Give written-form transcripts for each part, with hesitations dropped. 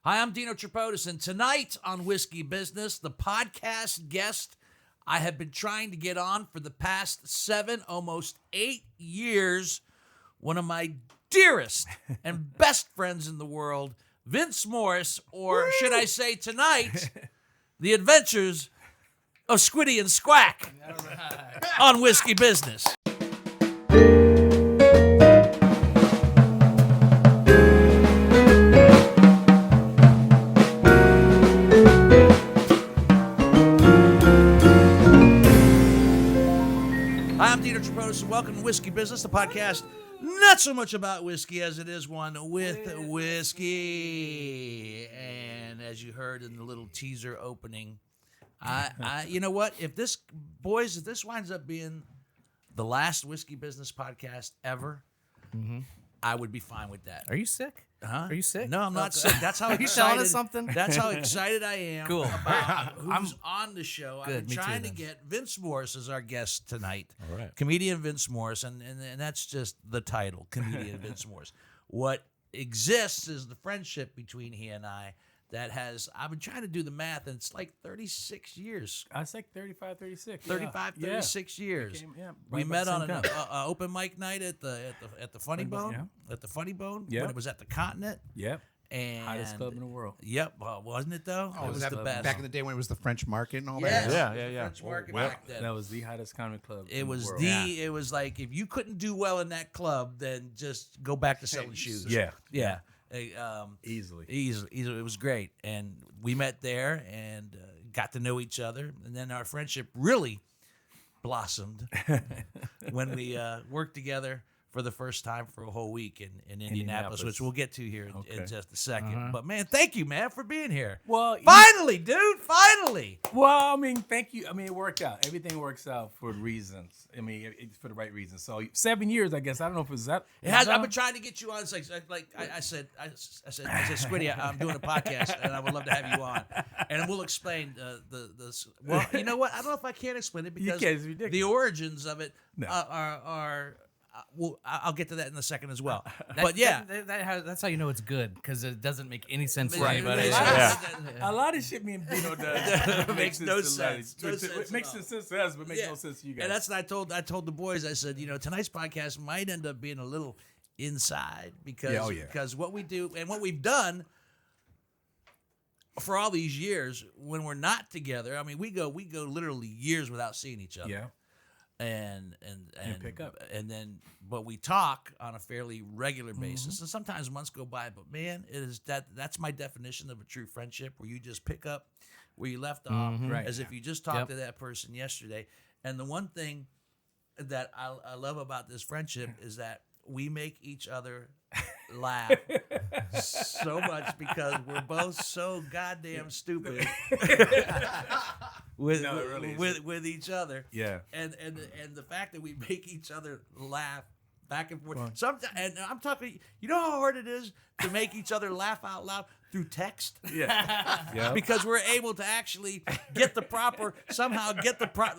Hi, I'm Dino Tripodis, and tonight on Whiskey Business, the podcast guest I have been trying to get on for the past 7, almost 8 years, one of my dearest and best friends in the world, Vince Morris, or should I say tonight, the adventures of Squiddy and Squack on Whiskey Business. I'm Dino Tripodis, and welcome to Whiskey Business, the podcast not so much about whiskey as it is one with whiskey. And as you heard in the little teaser opening, you know what? If this winds up being the last Whiskey Business podcast ever, I would be fine with that. Are you sick? Huh? Are you sick? No, I'm not sick. That's how Are you telling us excited. something? That's how excited I am Cool. about who's on the show. Good, I'm me too, trying to then. get Vince Morris as our guest tonight. All right. Comedian Vince Morris, and that's just the title, Comedian Vince Morris. What exists is the friendship between he and I that has, I've been trying to do the math, and it's like 36 years. I was like 35, 36. 36 years. Yeah, We right met about on the an same time. open mic night at the Funny Bone. Yeah. At the Funny Bone. Yeah. When it was at the Continent. Yep. And Hottest club in the world. Yep, wasn't it though? Oh, it was that the best. back in the day when it was the French Market and all Yes, that? Yeah. French Market Wow. back then. That was the hottest comedy club It in was the world. it was like if you couldn't do well in that club, then just go back to selling shoes. Yeah. Yeah. Easily. Easily. It was great. And we met there and got to know each other. And then our friendship really blossomed when we worked together for the first time for a whole week in Indianapolis, which we'll get to here in just a second. But, man, thank you, man, for being here. Well, Finally, dude, finally. Well, I mean, thank you. I mean, it worked out. Everything works out for reasons. I mean, it's for the right reasons. So 7 years, I guess. I don't know if it's that. It has, I've been trying to get you on. It's like I said, Squiddy, I'm doing a podcast, and I would love to have you on. And we'll explain well, you know what? I don't know if I can explain it because can, it's ridiculous. the origins of it No. are well, I'll get to that in a second as well. But yeah. That's how you know it's good, because it doesn't make any sense to Right. anybody. Yeah. A lot of shit me and Dino does Makes no sense. No sense It makes at all. sense to us, but makes no sense to you guys. And that's what I told the boys. I said, tonight's podcast might end up being a little inside because what we do and what we've done for all these years when we're not together. I mean, we go literally years without seeing each other. Yeah. And pick up. And then but we talk on a fairly regular basis, and sometimes months go by, but man, that's my definition of a true friendship, where you just pick up where you left off, Right. as if you just talked to that person yesterday. And the one thing that I love about this friendship is that we make each other laugh so much because we're both so goddamn stupid with each other. Yeah. And the fact that we make each other laugh back and forth. Sometimes, and I'm talking, you know how hard it is to make each other laugh out loud through text? Yeah. Because we're able to actually get the proper,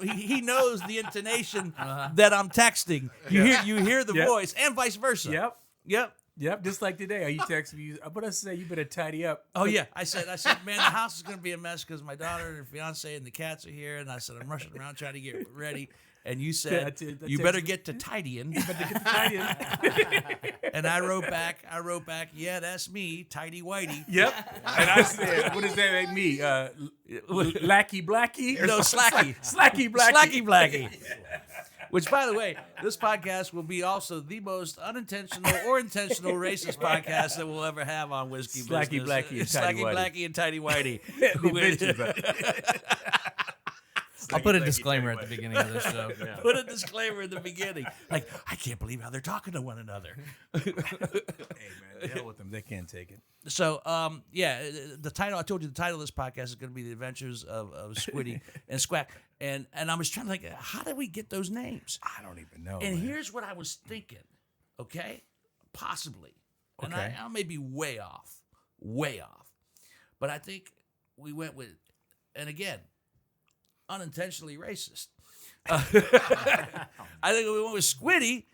he knows the intonation that I'm texting. You hear the voice, and vice versa. Yep. Just like today, you text me. But I say you better tidy up. Oh yeah, I said, man, the house is gonna be a mess because my daughter and her fiance and the cats are here, and I said I'm rushing around trying to get ready. And you said you better get to tidying. And I wrote back, yeah, that's me, tidy whitey. Yep. And I said, what does that make me? Lackey blacky? No, slacky. Slacky blacky. Slacky blacky. Which, by the way, this podcast will be also the most unintentional or intentional racist podcast that we'll ever have on Whiskey Slacky Business. Blacky and Tidy Slacky Whitey. Blacky and Tidy Whitey. I'll put a disclaimer at the beginning of this show. Put a disclaimer in the beginning. Like, I can't believe how they're talking to one another. Hey, man, the hell with them. They can't take it. So, the title, I told you the title of this podcast is going to be The Adventures of Squiddy and Squack. And I was trying to think, how did we get those names? I don't even know. And man. here's what I was thinking, okay? Possibly. And Okay. I may be way off. But I think we went with, and again, unintentionally racist. I think we went with Squiddy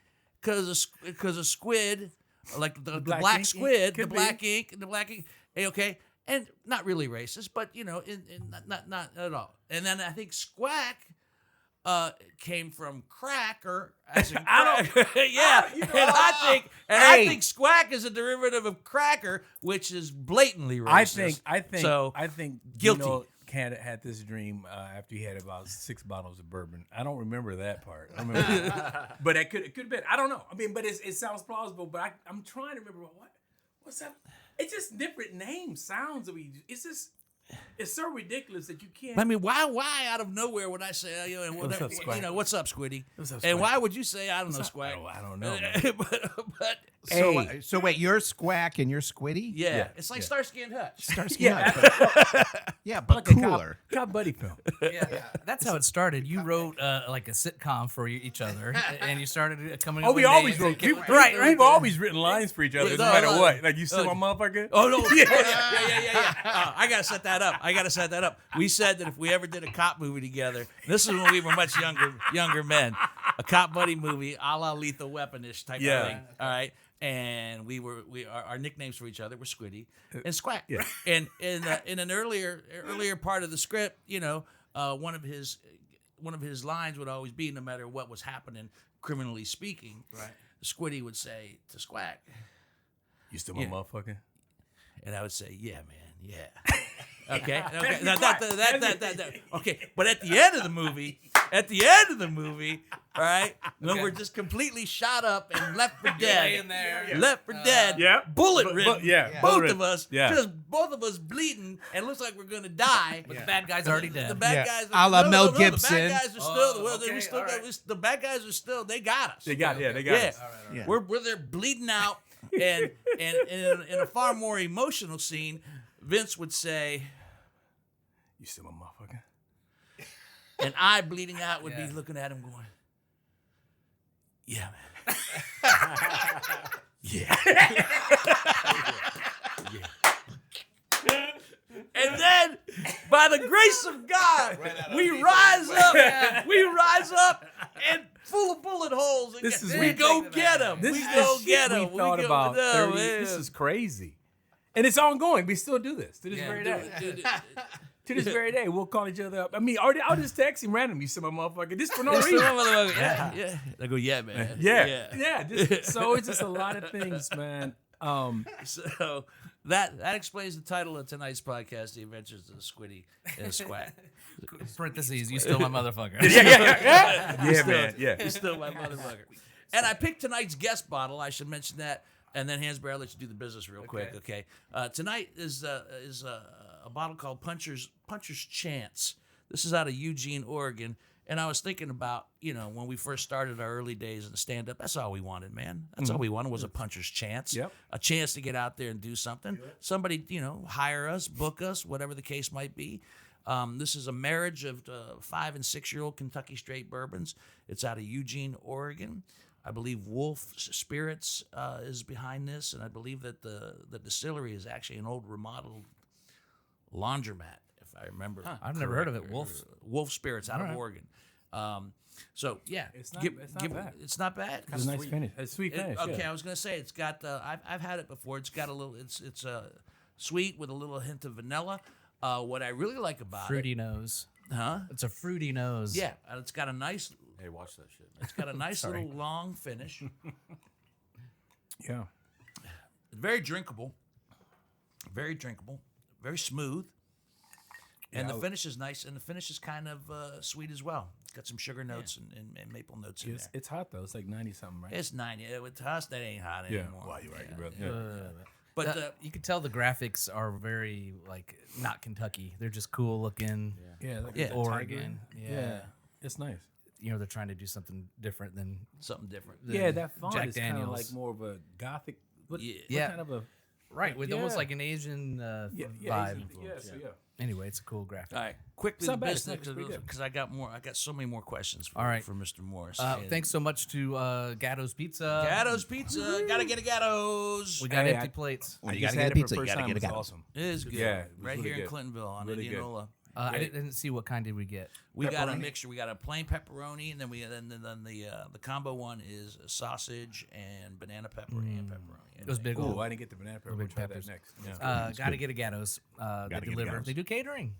because of squid, like the black ink? squid, Could the be. black ink. Hey, okay. and not really racist, but not at all. And then I think Squack came from cracker as in yeah. I think Squack is a derivative of cracker, which is blatantly racist. I think guilty. Dino had this dream after he had about 6 bottles of bourbon. I don't remember that part. I remember but it could have been. I don't know. I mean, but it sounds plausible. But I'm trying to remember what's up. It's just different names, sounds that we. It's so ridiculous that you can't. I mean, why out of nowhere would I say, What's up, Squack? What's up, Squiddy? What's up, And Squack? why would you say, I don't know, Squack? I don't know. Man. but So wait, you're Squack and you're Squiddy? yeah, it's like Starsky and Hutch. Starsky and Hutch. Yeah, but Like a cooler. cop buddy film. Yeah, that's how it started. You wrote like a sitcom for each other, and you started coming. Oh, up we with always names. wrote. We've always written lines for each other, no matter what. Like you still my motherfucker. Oh no! Yeah. I gotta set that up. We said that if we ever did a cop movie together, this is when we were much younger men, a cop buddy movie, a la Lethal Weapon-ish type of thing. All right, and our nicknames for each other were Squiddy and Squack. Yeah. And in an earlier part of the script, one of his lines would always be, no matter what was happening, criminally speaking, right? Squiddy would say to Squack, You still my motherfucker? and I would say, "Yeah, man, yeah." Okay. Okay. But at the end of the movie, all right, when we're just completely shot up and left for dead, Laying there. left for dead, Yeah. bullet ridden, bullet both ridden. of us, Yeah. just both of us bleeding, and it looks like we're gonna die. But the bad guy's already dead. The bad Yeah. guys, A la Mel The Gibson. bad guys are still. okay, we still all got, right. the bad guys are still. They got us. They got us. Yeah. We're there bleeding out, and in a far more emotional scene, Vince would say, You still my motherfucker? and I bleeding out would be looking at him going, "Yeah, man." Yeah. And then, by the grace of God, we rise up and full of bullet holes. And we go get him. This We is go the get shit him. we thought about. No, 30, man. this is crazy. And it's ongoing. We still do this to this Yeah, very dude, day. dude, To this very day, we'll call each other up. I mean, I'll just text him randomly. You still my motherfucker. This for no reason. Yeah. I go, yeah, man. Yeah. So it's just a lot of things, man. So that explains the title of tonight's podcast, The Adventures of Squiddy and Squack. Parentheses. You still my motherfucker. Yeah, man. Yeah. He's still my motherfucker. And I picked tonight's guest bottle. I should mention that. And then Hansberry, I'll let you do the business real quick, okay? Tonight is a bottle called Puncher's Chance. This is out of Eugene, Oregon. And I was thinking about, when we first started our early days in the stand-up, that's all we wanted, man. That's all we wanted was a puncher's chance. Yep. A chance to get out there and do something. Somebody, hire us, book us, whatever the case might be. This is a marriage of 5- and 6-year-old Kentucky straight bourbons. It's out of Eugene, Oregon. I believe Wolf Spirits is behind this, and I believe that the distillery is actually an old remodeled laundromat, if I remember. I've never heard of it. Wolf Spirits out of Oregon. So yeah, It's not bad. It's not bad. It's a nice finish. It's a sweet finish. Okay, yeah. I was gonna say it's got. I've had it before. It's got a little. It's sweet with a little hint of vanilla. What I really like about Fruity nose. it, huh? It's a fruity nose. Yeah, and it's got a nice. Hey, watch that shit. It's got a nice little long finish. Yeah. Very drinkable. Very drinkable. Very smooth. And the finish is nice, and the finish is kind of sweet as well. It's got some sugar notes and maple notes in there. It's hot though. It's like 90-something, right? It's 90. With us, that ain't hot anymore. Well, you're right, Yeah. brother. Yeah. But You can tell the graphics are very not Kentucky. They're just cool looking. Yeah. Like Yeah. a Oregon. tiger. Yeah. It's nice. They're trying to do something different than something different. Yeah, that font Jack is kind of Daniels. like more of a gothic. What Yeah. kind of a right with almost Yeah. like an Asian vibe. Yeah, influence. yeah. Anyway, it's a cool graphic. All right, quickly It's the not bad. It's business pretty good. because I got more. I got so many more questions for, All right. for Mr. Morris. Thanks so much to Gatto's Pizza. Gatto's Pizza. Gotta get a Gatto's. We got Hey, empty plates. When I you just gotta had get a it for pizza, the you first gotta time. get a It's Gatto. awesome. It is good. Yeah, it was right really here in good. Clintonville on Really good. Indianola. I didn't see what kind did we get. We got a mixture. We got a plain pepperoni, and then the combo one is sausage and banana pepper and pepperoni. Those big Oh, old I didn't get the banana pepper. big We'll try peppers. that next. Yeah. Gotta get a Gatto's. They get a deliver. Gatto's. They do catering.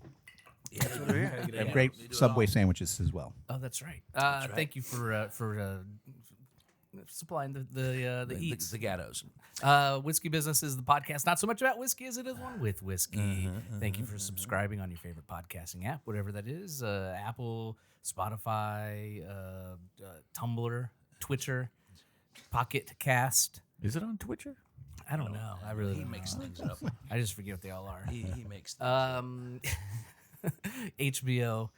They have They great do it Subway all. sandwiches as well. Oh, that's right. Thank you for supplying the eats. The Gattos. Whiskey Business is the podcast, not so much about whiskey as it is one with whiskey. Thank you for subscribing on your favorite podcasting app, whatever that is. Apple, Spotify, Tumblr, Twitter, Pocket Cast. Is it on Twitcher? I don't know. I really He don't makes know. things up. I just forget what they all are. He makes things up. HBO,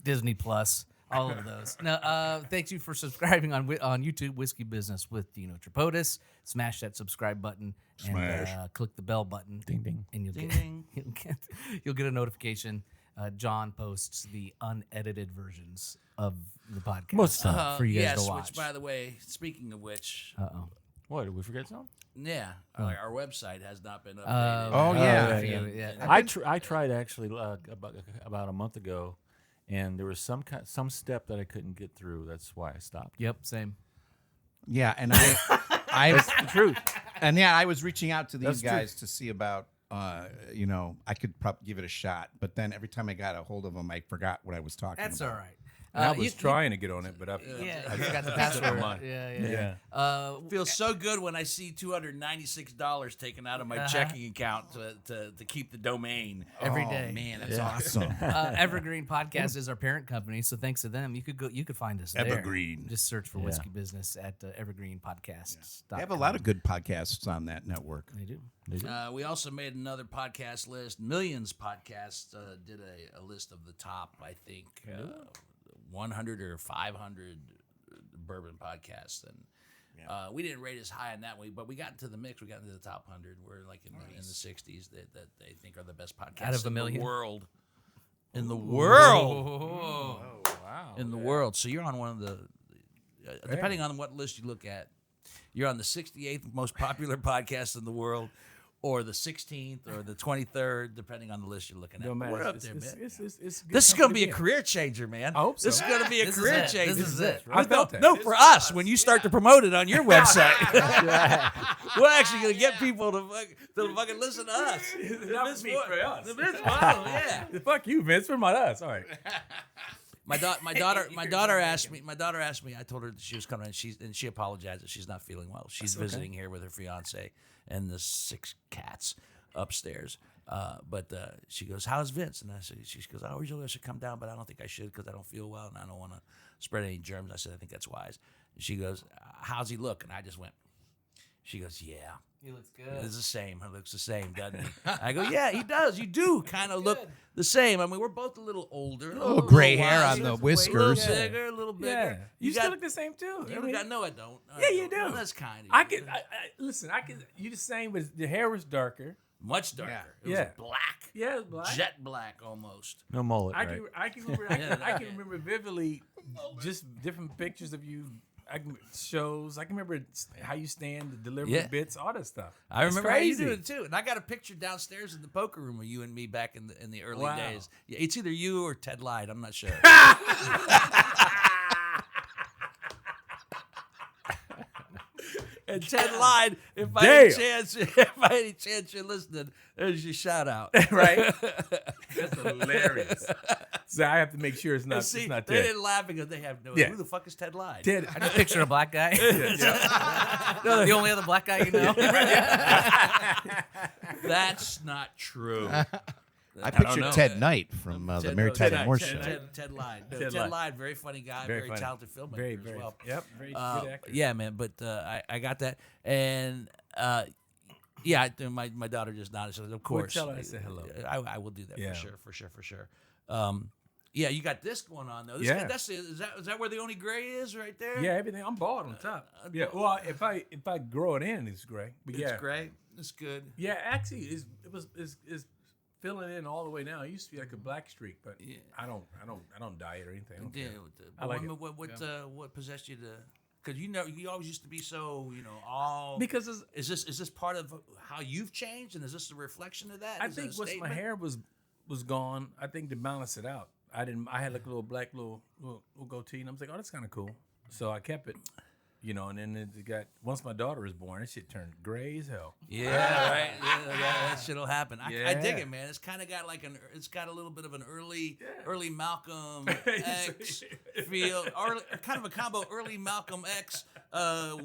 Disney Plus, all of those. No, thank you for subscribing on YouTube, Whiskey Business with Dino Tripodis. Smash that subscribe button and click the bell button. Ding ding. And you'll Ding, get ding. you'll get a notification. John posts the unedited versions of the podcast Most of the time. for you guys yes, to watch. which, by the way, speaking of which, What, did we forget something? yeah, our website has not been updated. Oh, yeah. I tried actually about a month ago, and there was some step that I couldn't get through. That's why I stopped. Yep, same. Yeah, and I The truth. and yeah, I was reaching out to these That's true. guys to see about, I could probably give it a shot, but then every time I got a hold of them, I forgot what I was talking That's about. all right. I was trying to get on it, but I Yeah, you got the password. mine. Yeah. Feels so good when I see $296 taken out of my checking account to keep the domain Every day. Man, that's awesome. Awesome. Evergreen Podcast is our parent company, so thanks to them, you could find us there. Evergreen. Just search for Whiskey Business at Evergreen Podcasts. They have a lot of good podcasts on that network. They do. We also made another podcast list. Millions Podcasts did a list of the top, I think, 100 or 500 bourbon podcasts, and we didn't rate as high on that week, but we got into the mix. We got into the top 100. We're like in the 60s that they think are the best podcasts Out of a in million? the world. In the world, Oh. Wow. in the world. So you're on one of the, depending on what list you look at, you're on the 68th most popular podcast in the world, or the 16th, or the 23rd, depending on the list you're looking at. no matter. We're up It's- there, it's- man. it's good This is going to company be a in. career changer, man. I hope so. This is going to be a This is career it. changer. This is it. I felt that. No, for us, when you start to promote it on your website, we're actually going to get people to fucking listen to us. Not me, for us. The Vince Model, yeah. Fuck you, Vince. What about us? All right. My daughter asked me. I told her that she was coming, and she apologized that she's not feeling well. She's visiting here with her fiance and the 6 cats upstairs. But she goes, "How's Vince?" And I said, she goes, "I always should come down, but I don't think I should because I don't feel well and I don't want to spread any germs." I said, "I think that's wise." And she goes, "How's he look?" And I just went. She goes, "Yeah, He looks good. it's the same. He looks the same, doesn't he?" I go, "Yeah, he does. You do kind of look the same. I mean, we're both a little older, a little gray hair wiser, on the a whiskers. little bigger, a little bigger. Yeah. You got, still look the same too. you I mean, got, no, I don't. Yeah, you do. Well, that's kind of. I can listen. I can. You the same, but the hair was darker. much darker. It Yeah. was black, Yeah, it was black. jet black almost. No mullet, I right? can remember. I can remember vividly, just different pictures of you. Shows. I can remember how you stand, the delivery Yeah. bits, all that stuff. I It's remember how you crazy. do it too, and I got a picture downstairs in the poker room of you and me back in the early Wow. days. Yeah, it's either you or Ted Lied. I'm not sure. And Ted Lied, if by any chance you're listening, there's your shout out. Right? That's hilarious. So I have to make sure it's not. See, it's not they Ted. didn't laugh because they have no. Yeah. Who the fuck is Ted Lied? Ted. I just picture a black guy. The only other black guy you know. That's not true. I don't pictured know. Ted Knight from the Ted- Mary Ted Tyler Moore Ted- Show. Ted Lied. Ted Ted Lied. Lied, very funny guy, very funny. talented filmmaker Very, as very. well. Yep. Very good actor. Yeah, man, but I got that, and yeah, my daughter just nodded. She said, "Of course." tell her I said hello. I will do that Yeah. for sure. Yeah, you got this going on though. This, Yeah. is that where the only gray is right there? Yeah, everything. I'm bald on top. Yeah. Well, if I grow it in, it's gray. But it's yeah, gray. It's good. Yeah, actually, is filling in all the way now. It used to be like a black streak, but Yeah. I don't dye it or anything. I don't Yeah, care. I like it. what possessed you to? Because you always used to be so all. Because it's, Is this part of how you've changed, and is this a reflection of that? I Is it think a once my statement? hair was was gone. I think to balance it out, I had like a little black little goatee, and I was like, oh, that's kind of cool. So I kept it, and then it got once my daughter was born, that shit turned gray as hell. Yeah, right. Yeah, that shit'll happen. I Yeah. dig it, man. It's kind of got it's got a little bit of an early Malcolm X feel, or kind of a combo, early Malcolm X,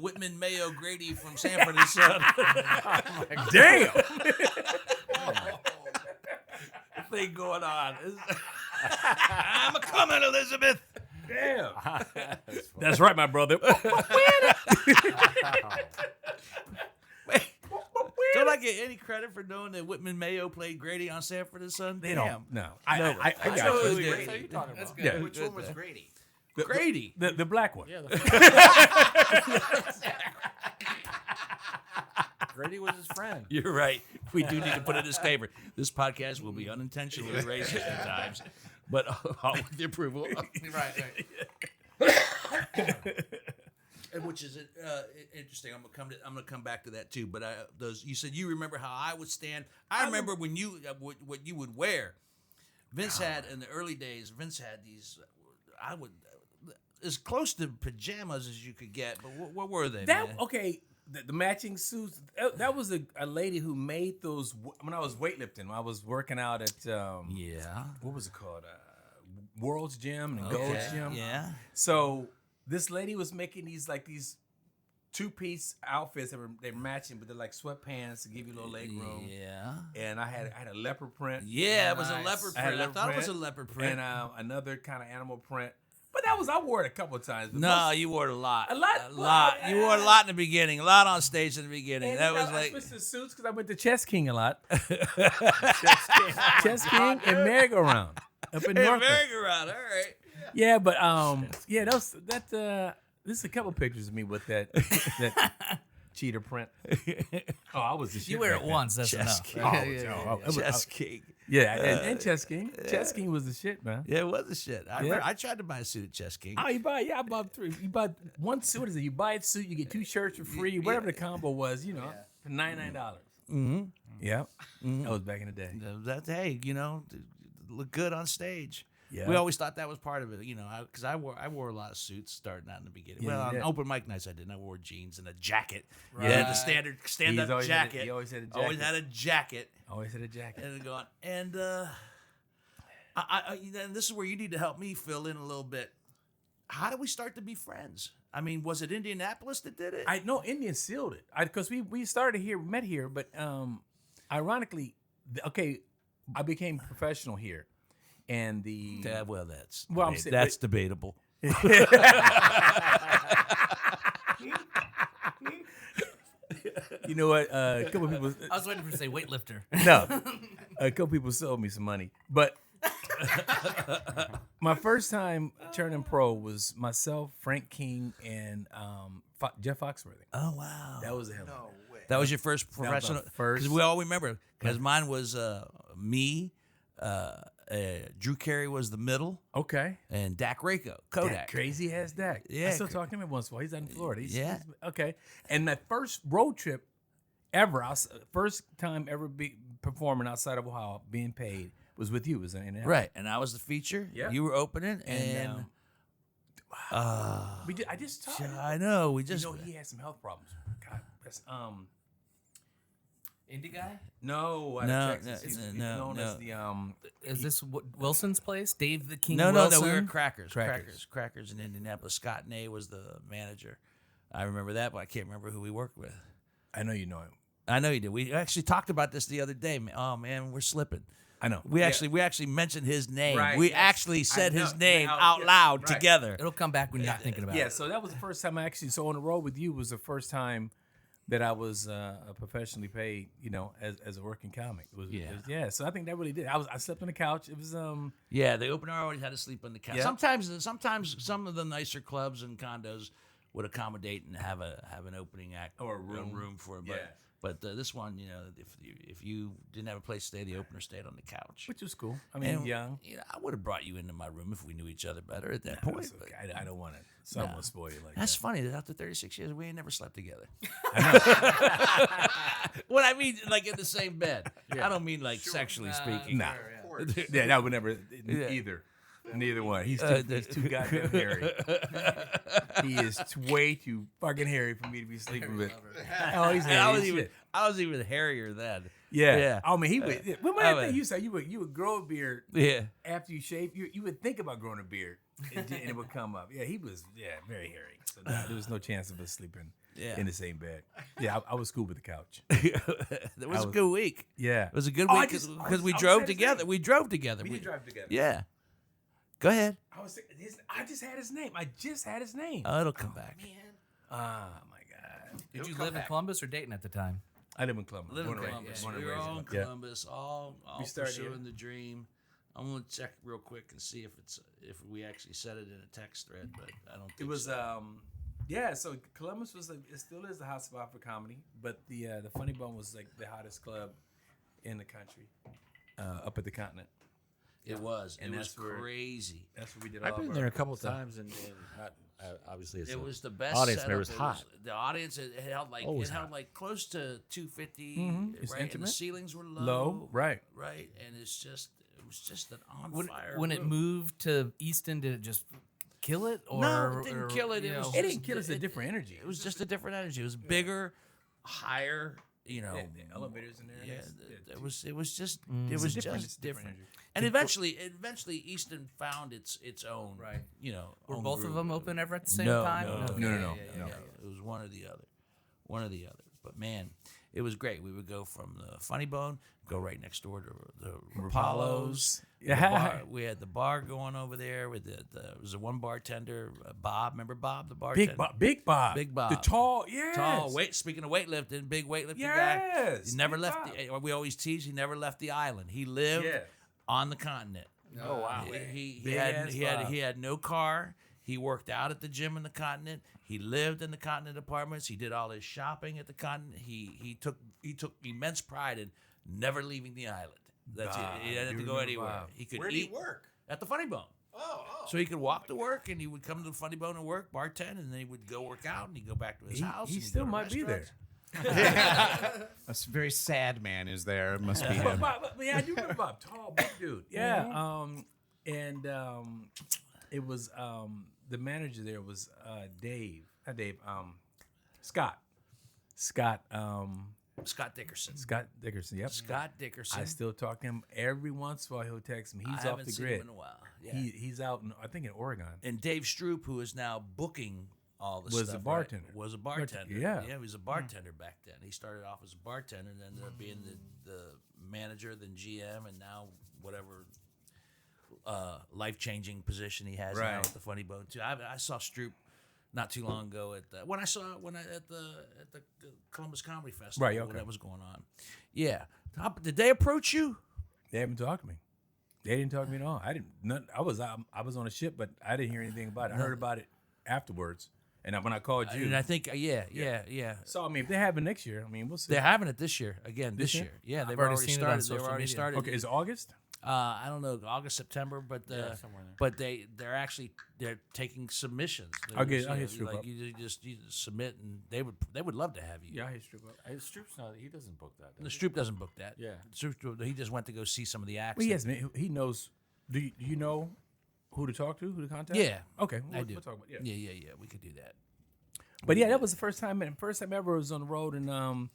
Whitman Mayo Grady from Sanford and Son. Damn. Thing going on. I'm a coming, Elizabeth. Damn. That's right, my brother. Don't I get any credit for knowing that Whitman Mayo played Grady on Sanford and Son? They Damn. don't. No. I got know you. who did. What are you talking about? Yeah. Which one was Grady? Grady. The black one. Yeah, Grady was his friend. You're right. We do need to put a disclaimer. This podcast will be unintentionally racist at times, but all with the approval. Right. And which is interesting. I'm gonna come back to that too. But you said you remember how I would stand. I remember when you what you would wear. Vince had in the early days. Vince had these. I would as close to pajamas as you could get. But what were they? Man? Okay. The matching suits. That was a lady who made those when I was weightlifting. I was working out at what was it called? World's Gym and Gold's Gym. Yeah. So this lady was making these 2-piece outfits that they're matching, but they're like sweatpants to give you a little leg room. Yeah. And I had a leopard print. Yeah, it was a leopard I had print. I thought it was a leopard print. And another kind of animal print. But I wore it a couple of times. But No, you wore it a lot. A lot? A lot. You wore it a lot in the beginning. A lot on stage in the beginning. And That was I like. switched to suits because I went to Chess King a lot. Chess King and merry-go-round up in North. Merry-go-round. All right. Yeah, but this is a couple pictures of me with that cheetah print. Oh, I was the shit. You wear back it then. once, that's Chess enough. King. Chess King. Yeah, and Chess King. Chess King was the shit, man. Yeah, it was the shit. Yeah. I tried to buy a suit at Chess King. Oh, I bought 3. You buy one suit. What is it? You buy a suit, you get 2 shirts for free. Whatever the combo was, for $99. Mm-hmm. Yeah, that was back in the day. Hey, look good on stage. Yeah. We always thought that was part of it, because I wore a lot of suits starting out in the beginning. Yeah, well, on yeah. open mic nights I didn't. I wore jeans and a jacket. Right. Yeah, the standard stand-up He jacket. always had a jacket. Always had a jacket. Always had a jacket. And going, and and this is where you need to help me fill in a little bit. How did we start to be friends? I mean, was it Indianapolis that did it? I know Indian sealed it because we started here, met here, but ironically, I became professional here, and that's debatable. You know what? A couple people. I was waiting for you to say weightlifter. No, a couple people sold me some money, but my first time turning pro was myself, Frank King, and Jeff Foxworthy. Oh wow, That was him. No way. that was your first professional. first. Because we all remember. Because mine was me. Drew Carey was the middle, Okay. and Dak Rako, Dak, Kodak. crazy ass Dak. Yeah. I still talk to him once in a while. He's out in Florida. Yeah. He's okay. And my first road trip ever, first time ever performing outside of Ohio, being paid, was with you. Was in Right, and I was the feature. Yeah. You were opening, and I just talked. I know we just he had some health problems. God, that's Indie guy? no, out of No, Texas. no, He's no, known no. as the Is this Wilson's place? Dave the King no, Wilson? we were Crackers Crackers. in Indianapolis. Scott Nay was the manager. I remember that, but I can't remember who we worked with. I know you know him. I know you did. We actually talked about this the other day. Oh man, we're slipping. I know. We actually mentioned his name. Right, We yes. actually said I know. his name Out- out yeah, loud right. together. It'll come back when you're not thinking about Yeah, it. so that was the first time I actually. So on the road with you was the first time that I was professionally paid. As a working comic. It was, Yeah. So I think that really did. I slept on the couch. It was Yeah, the opener always had to sleep on the couch. Yeah. Sometimes some of the nicer clubs and condos would accommodate and have an opening act Or a room. for it. Yeah. But this one, if you didn't have a place to stay, the opener stayed on the couch. which was cool. I mean, And, young. I would have brought you into my room if we knew each other better at that point. It's but okay. I don't want to. Someone spoil you like that's that. funny that after 36 years, we ain't never slept together. What I mean, like in the same bed. I don't mean like sexually speaking. Nah. works. Yeah, that would never either. Neither one. He's too goddamn hairy. He is way too fucking hairy for me to be sleeping with. Oh, he's hairy. I was even hairier then. Yeah. I mean, he would. What I I think mean- you said you would grow a beard. Yeah. After you shave, you would think about growing a beard, and it would come up. Yeah, he was very hairy. So there was no chance of us sleeping in the same bed. Yeah, I was cool with the couch. It was a good week. Yeah, It was a good Oh, I week just- because we I was drove saying the together. same. We drove together. we did drive together. Yeah. Go ahead. I just had his name. Oh, it'll come back. Oh my god. Did you live in Columbus or Dayton at the time? I live in Columbus. Live in Born and Columbus. raised- born and We were raised in all in Columbus. Columbus, all We started here. pursuing the dream. I'm gonna check real quick and see if we actually said it in a text thread, but I don't think It was so. so Columbus was it still is the hot spot for comedy, but the Funny Bone was like the hottest club in the country, up at the continent. It was. And It was that's where- crazy. That's where we did all I've been of there our a couple stuff. times, and not, obviously it's It a was the best audience, setup. but it was hot. The audience it held like Always it held hot. like close to 250, It's right? And the intimate. ceilings were Low, right. right, and it was just an on When, fire. when it room. moved to Easton, did it just kill it? Or, No, it didn't or, kill it. you It was know- It didn't kill us. A different energy. It was just a different energy. It was bigger, higher. You know, the elevators in there. Yeah, It's- it was just it was it's just it's different. energy. And eventually, Easton found its own. Right. You know, Were own both of groove. them open ever at the same No, time? no, Okay, no. yeah. It was one or the other. But man, it was great. We would go from the Funny Bone, go right next door to the Rapallo's. Yeah. We had the bar going over there with there was a one bartender, Bob. Remember Bob, the bartender? Big Bob. Big Bob. The tall, yes. Tall. Speaking of weightlifting, big weightlifting Yes, guy. He never Big left. Bob. We always tease. He never left the island. He lived Yes. on the continent. Oh wow! He Big ass Bob. had no car. He worked out at the gym in the continent. He lived in the continent apartments. He did all his shopping at the continent. He took immense pride in never leaving the island. That's Bob, it. He didn't have you to go remember anywhere. Bob. He could Where did eat he work? at the Funny Bone. Oh. So he could walk to work, and he would come to the Funny Bone and work, bartend, and then he would go work out, and he'd go back to his house. He and he'd still go to might be there. restaurants. A very sad man is there. It must be But him. yeah, I do remember Bob, tall, big dude. Yeah. It was the manager there was Dave. Not Dave. Scott. Scott Dickerson. Yep. Scott Dickerson. I still talk to him every once in a while. He'll text me. I He's off haven't the seen grid. him in a while. Yeah. He's out in I think in Oregon. And Dave Stroop, who is now booking all the Was stuff, a bartender. right? Was a bartender. Yeah. he was a bartender back then. He started off as a bartender and ended up being the manager, then GM, and now whatever life-changing position he has now Right. at the Funny Bone too. I saw Stroop not too long ago at the at the Columbus Comedy Festival Right, when okay. that was going on. Yeah, did they approach you? They haven't talked to me. They didn't talk to me at all. I didn't. I was on a ship, but I didn't hear anything about it. I heard about it afterwards, and when I called you, And I think yeah. so I mean, if they have it next year, I mean, we'll see. They're having it this year again. This This year? year, yeah, they've already already seen it on started. They've social already media. started. Okay, is it August? I don't know, August, September, but somewhere in there. but they're taking submissions. I'll hit Stroop like up. you just submit, and they would love to have you. Yeah, I hit Strip up. Stroop's not. He doesn't book that. The Stroop doesn't book that. Yeah. Stroop, he just went to go see some of the acts. Well, yes, man. He knows. Do you know who to talk to? Who to contact? Yeah. Okay, I we'll do. talk about Yeah. We could do that. But yeah, that was the first time ever I was on the road, and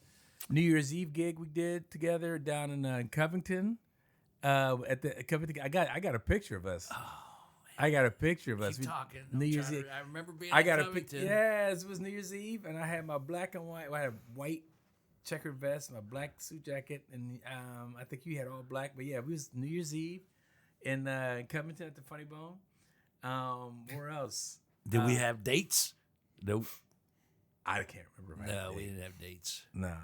New Year's Eve gig we did together down in Covington. At the Covington, I got a picture of us. I got a picture of us. Keep talking. New Year's Eve. I remember being. I in got a Covington. picture. Yes, it was New Year's Eve, and I had my black and white. I had a white checkered vest, my black suit jacket, and I think you had all black. But yeah, it was New Year's Eve in Covington at the Funny Bone. Where else? Did we have dates? Nope. I can't remember. No, we didn't have dates. No.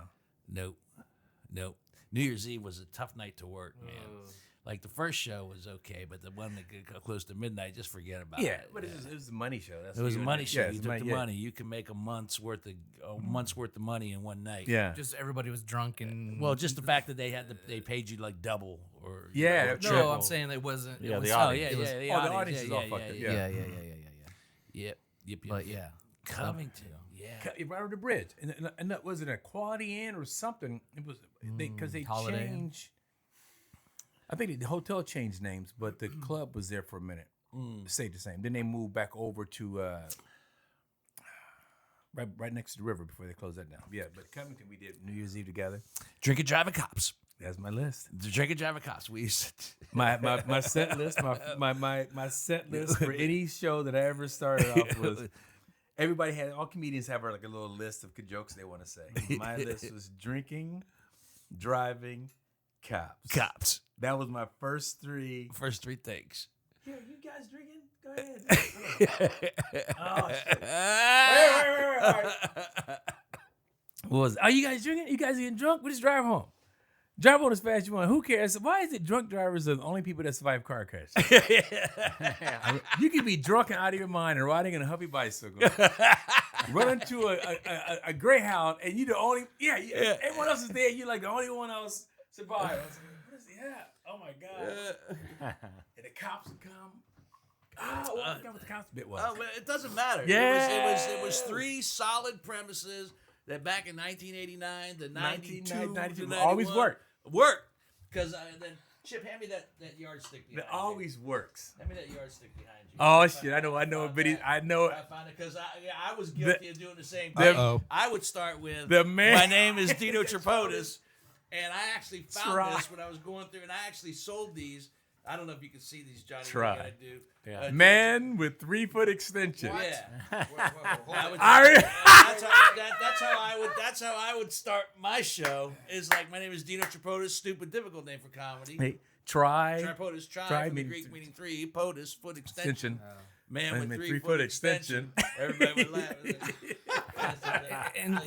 Nope. New Year's Eve was a tough night to work, man. Like the first show was okay, but the one that got close to midnight, just forget about Yeah, it. but it was a money show. That's It was a money show. Yeah, You it's took the yeah. money. You can make a month's worth of money in one night. Yeah. Just everybody was drunk and Well, just the fact that they paid you like double or Yeah, or no, no, triple. I'm saying it wasn't. Yeah, it was, the audience. Oh yeah, it was- yeah. The the audience, audience is all fucked up, yeah. Yep. But yeah, Covington. Yeah. Right over the bridge, and that was it a Quality Inn or something? It was because they Holiday Inn. changed. I think the hotel changed names, but the club was there for a minute. Stayed the same. Then they moved back over to right next to the river before they closed that down. Yeah, but Covington, we did New Year's Eve together. Drinking, driving cops. That's my list. The drinking, driving cops. We used to. My set list, my set list for any show that I ever started off was. All comedians have like a little list of jokes they want to say. My list was drinking, driving, cops. Cops. That was my first three. First three things. Here, you guys drinking? Go ahead. Oh, shit. Wait. All right. What was it? Oh, you guys drinking? You guys getting drunk? We just drive home. Drive on as fast as you want. Who cares? Why is it drunk drivers are the only people that survive car crashes? You can be drunk and out of your mind and riding in a Huffy bicycle, run into a Greyhound, and you the only. Yeah. Everyone else is there. You're like the only one else survived. I was like, what is that? Oh my god! And the cops would come. I forgot what the cops bit was. Oh, but it doesn't matter. Yeah. It was three solid premises that back in 1989 to 92 to 91 always worked. Because then Chip, hand me that yardstick behind It always works. Hand me that yardstick behind you. Oh shit! I know. But I know. I found it because I was guilty of doing the same the- thing. Uh-oh. I would start with The man- my name is Dino Tripodis, and I actually found this when I was going through, and I actually sold these. I don't know if you can see these, Johnny. Try. What I do. Yeah. Man with 3-foot extension. Yeah. I- That's how I would start my show. Is like, my name is Dino Tripodis, stupid difficult name for comedy. Hey, try. Tripodis, Try from the mean- Greek meaning three, podis, foot extension. Extension. Man with Man, 3-foot extension. Everybody would laugh. And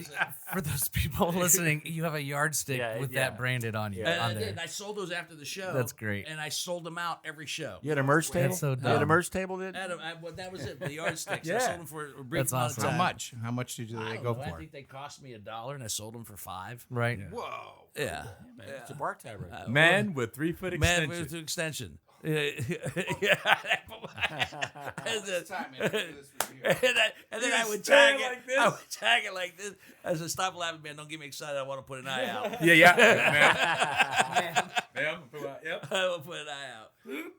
for those people listening, you have a yardstick with that branded on you. Yeah. On And I there. did. I sold those after the show. That's great. And I sold them out every show. You had a merch table? so You had a dumb. merch table, did? Well, that was it. The yardsticks. I Yeah. sold them for a brief That's amount awesome. of How time. much? How much did I they don't go know. I for? think they cost me $1, and I sold them for $5. Right. Whoa. Yeah. It's a bar tab right there. Man with 3-foot extension. Man with extension. Yeah. And then I would tag stand it. like this? I would tag it like this. As a stop laughing, man. Don't get me excited. I want to put an eye out. Yeah. Man. Yep. I will put an eye out.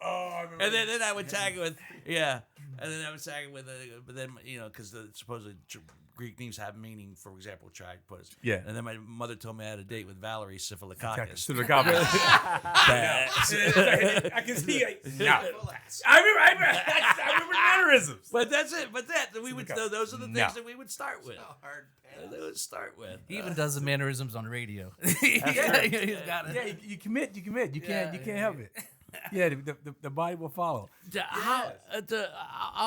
Oh, I remember. And then I would tag it with and then I would tag it with but then because the supposedly Greek names have meaning. For example, tripodis. Yeah. And then my mother told me I had a date with Valerie Syphilococcus. To the cops. I can see it. No. I remember mannerisms. But that's it. But we would. Syphilococcus. Those are the things No. that we would start with. They would start with. He even does the mannerisms on radio. He's got it. Yeah, you commit. You can't help it. Yeah, the body will follow. I'll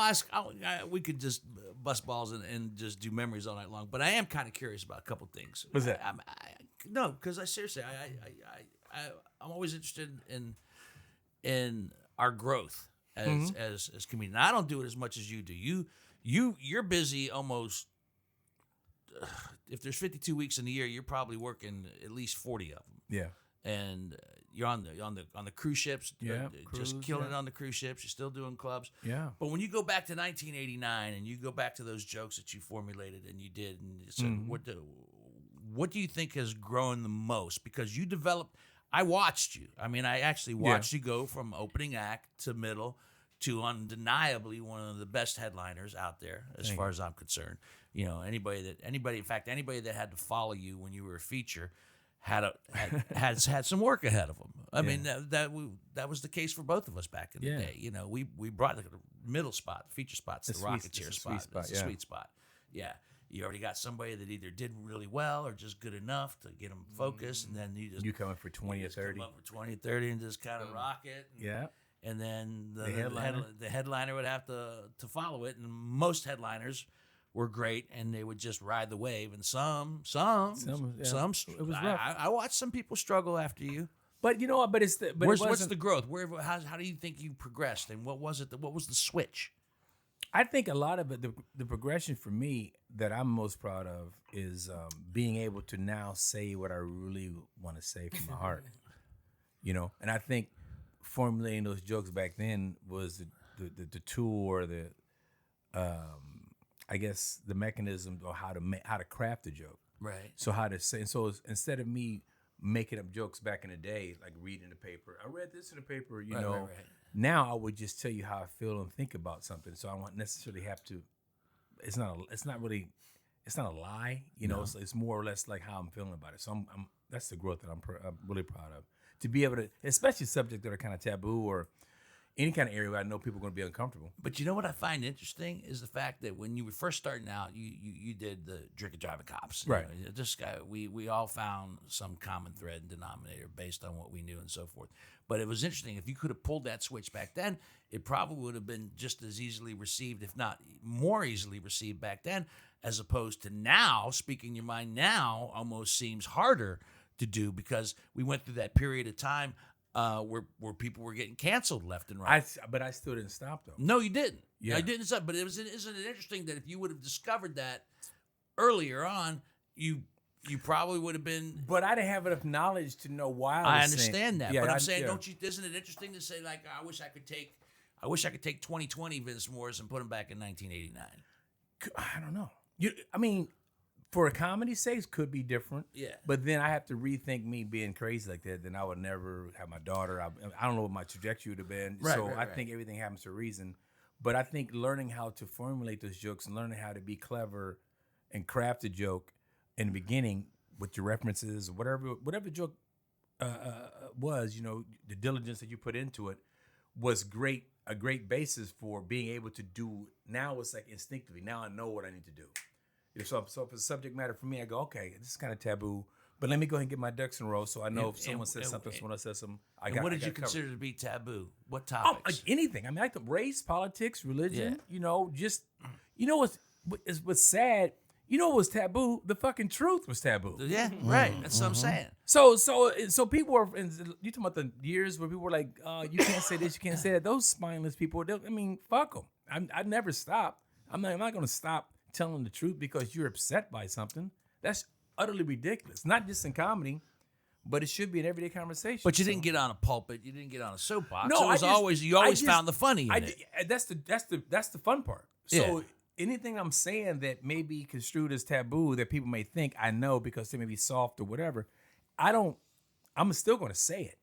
ask. We could just bust balls and just do memories all night long. But I am kind of curious about a couple things. What's that? No, because I seriously, I'm always interested in our growth as comedians. I don't do it as much as you do. You're busy almost. If there's 52 weeks in the year, you're probably working at least 40 of them. Yeah. And you're on the cruise ships, Yeah, just cruise, killing yeah. it on the cruise ships. You're still doing clubs. Yeah. But when you go back to 1989 and you go back to those jokes that you formulated and you did, and so what do you think has grown the most? Because you developed. I watched you. I mean, I actually watched you go from opening act to middle to undeniably one of the best headliners out there, as far as I'm concerned. Anybody that had to follow you when you were a feature had some work ahead of them. I mean, that was the case for both of us back in the day. We brought the middle spot, feature spots, the rocket chair spot. It's a sweet spot. Yeah. You already got somebody that either did really well or just good enough to get them focused, and then You coming for 20 or 30. come up for 20 or 30 and just kind of rock it. Yeah. And then headliner. the headliner would have to follow it, and most headliners were great, and they would just ride the wave. And some it was rough. I watched some people struggle after you. But you know what? But it What's wasn't. the growth? How do you think you progressed, and what was it? What was the switch? I think a lot of it, the progression for me that I'm most proud of is being able to now say what I really want to say from my heart. And I think formulating those jokes back then was the tool or the I guess the mechanism or how to craft a joke. Right. So how to say, and so instead of me making up jokes back in the day, like reading the paper. I read this in the paper, you Right, know. right, right. Now I would just tell you how I feel and think about something, so I don't necessarily have to. It's not a lie, you know. It's more or less like how I'm feeling about it. So I'm that's the growth that I'm really proud of. To be able to, especially subjects that are kind of taboo or any kind of area where I know people are going to be uncomfortable. But you know what I find interesting is the fact that when you were first starting out, you did the drinking driving cops. You Right. know, this guy, we all found some common thread and denominator based on what we knew and so forth. But it was interesting. If you could have pulled that switch back then, it probably would have been just as easily received, if not more easily received back then, as opposed to now. Speaking your mind now almost seems harder to do because we went through that period of time where people were getting canceled left and right. But I still didn't stop though. No, you didn't. Yeah. I didn't stop. But isn't it interesting that if you would have discovered that earlier on, you probably would have been. But I didn't have enough knowledge to know why. I was understand saying, that, yeah, but I'm I- saying, yeah. don't you? Isn't it interesting to say like, I wish I could take 2020 Vince Morris and put him back in 1989. I don't know. I mean, for a comedy's sake, could be different. Yeah. But then I have to rethink me being crazy like that. Then I would never have my daughter. I don't know what my trajectory would have been. Right, so right, I right. think everything happens for a reason. But I think learning how to formulate those jokes and learning how to be clever and craft a joke in the beginning with your references, whatever the joke was, you know, the diligence that you put into it was great. A great basis for being able to do. Now it's like instinctively. Now I know what I need to do. So if it's a subject matter for me, I go, okay, this is kind of taboo, but let me go ahead and get my ducks in a row so I know if someone says something, someone else says something. What did you it covered. consider to be taboo? What Oh, topics? like anything. I mean, like the race, politics, religion. Yeah. You know, just what's sad. You know what was taboo? The fucking truth was taboo. Yeah, right. That's what I'm saying. So people were. You talking about the years where people were like, you can't say this, you can't say that. Those spineless people. I mean, fuck them. I never stop. I'm not going to stop telling the truth because you're upset by something. That's utterly ridiculous. Not just in comedy, but it should be in everyday conversation. But you didn't get on a pulpit. You didn't get on a soapbox. No, it was you always found the funny in it. That's the fun part. So anything I'm saying that may be construed as taboo that people may think I know because they may be soft or whatever, I'm still going to say it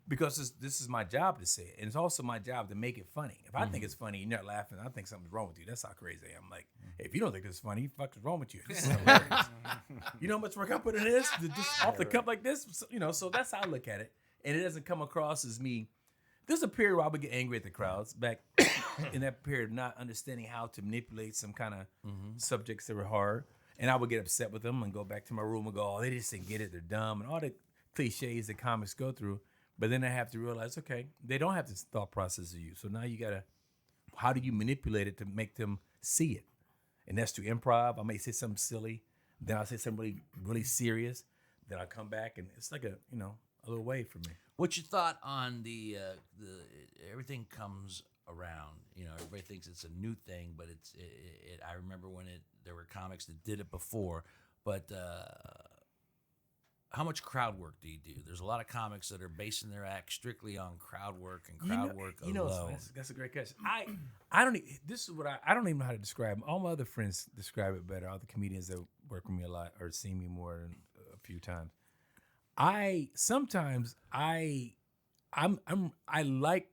because this is my job to say it. And it's also my job to make it funny. If I think it's funny, you're not laughing, I think something's wrong with you. That's how crazy I am. Like, if you don't think it's funny, what the fuck is wrong with you? This is hilarious. You know how much work I put in this? Just off the cuff like this? So that's how I look at it. And it doesn't come across as me. There's a period where I would get angry at the crowds back in that period of not understanding how to manipulate some kind of subjects that were hard. And I would get upset with them and go back to my room and go, oh, they just didn't get it. They're dumb. And all the cliches that comics go through. But then I have to realize, okay, they don't have this thought process of you. So now you got to, how do you manipulate it to make them see it? And that's through improv. I may say something silly. Then I'll say something really, really serious. Then I'll come back and it's like a little wave for me. What's your thought on the everything comes around? You know, everybody thinks it's a new thing, but I remember when there were comics that did it before. But how much crowd work do you do? There's a lot of comics that are basing their act strictly on crowd work and crowd work alone. That's a great question. I don't. This is what I don't even know how to describe. All my other friends describe it better. All the comedians that work with me a lot or see me more than a few times. I like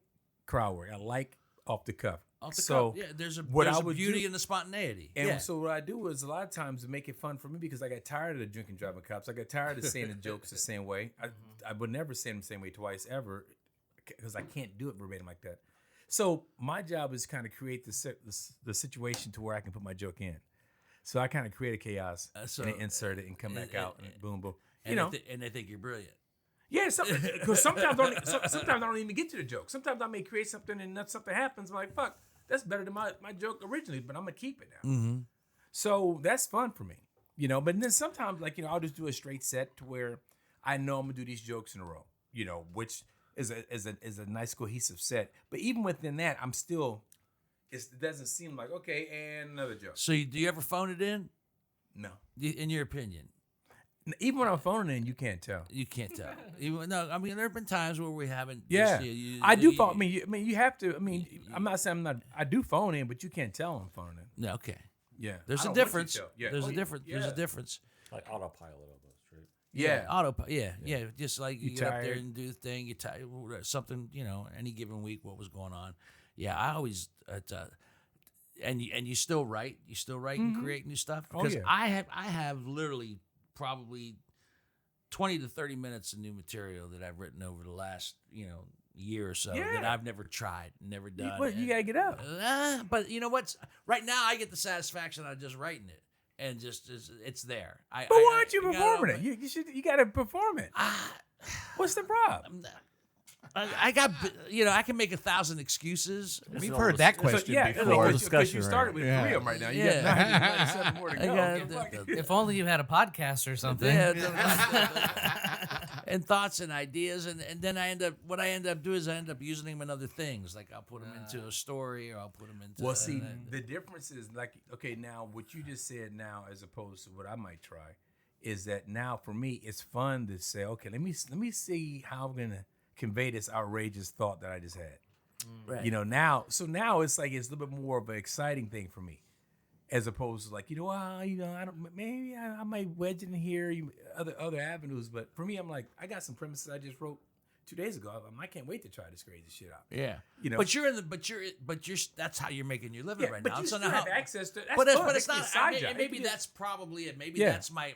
crowd work. I like off the cuff. Off the so cuff, yeah, there's a would beauty do- in the spontaneity. And yeah. so what I do is a lot of times to make it fun for me because I got tired of the drinking driving cops. I got tired of saying the jokes the same way. I would never say them the same way twice ever because I can't do it verbatim like that. So my job is kind of create the situation to where I can put my joke in. So I kind of create a chaos and then insert it and come back out and boom, boom. And they think you're brilliant. Yeah, because sometimes I don't even get to the joke. Sometimes I may create something and then something happens. I'm like, fuck, that's better than my joke originally, but I'm gonna keep it now. Mm-hmm. So that's fun for me, But then sometimes, I'll just do a straight set to where I know I'm gonna do these jokes in a row, which is a nice cohesive set. But even within that, I'm still. It doesn't seem like okay, and another joke. So do you ever phone it in? No. In your opinion? Even when I'm phoning in, you can't tell. You can't tell. No, I mean there have been times where we haven't. Yeah, I do phone. I mean, you have to. I mean, I'm not saying I'm not. I do phone in, but you can't tell I'm phoning in. No, okay. Yeah, There's I a don't want you difference. to tell. Yeah. There's Oh, a difference. yeah. There's a difference. Like autopilot almost, right? Yeah. Autopilot. Yeah. Just like you get up there tired. and do the thing. You something, any given week, what was going on. Yeah, I always, and you still write. You still write and create new stuff. Oh, Because yeah. I have literally probably 20 to 30 minutes of new material that I've written over the last, year or so that Yeah. I've never tried, never done. Well, you gotta get up. But you know what's right now? I get the satisfaction out of just writing it, and just it's there. But why aren't you performing it? You gotta perform it. What's the problem? I got, I can make 1,000 excuses. We've heard that question before. Because discussion, you started with right? 3 of them right now. You Yeah. got 97 more to I go. got Okay, fuck it. If only you had a podcast or something. And thoughts and ideas, and then I end up doing is I end up using them in other things. Like I'll put them into a story, or I'll put them into. Well, see, the difference is like, okay, now what you just said now, as opposed to what I might try, is that now for me it's fun to say, okay, let me see how I'm gonna convey this outrageous thought that I just had. right. Now it's like it's a little bit more of an exciting thing for me, as opposed to like, I don't, maybe I might wedge in here other avenues, but for me, I'm like, I got some premises I just wrote 2 days ago. I can't wait to try this crazy shit out. Yeah, but you're that's how you're making your living Yeah, right but now. you So still now, have access to. That's but fun. it's That can not. be a side job. Maybe It can that's probably it. Maybe Yeah. that's my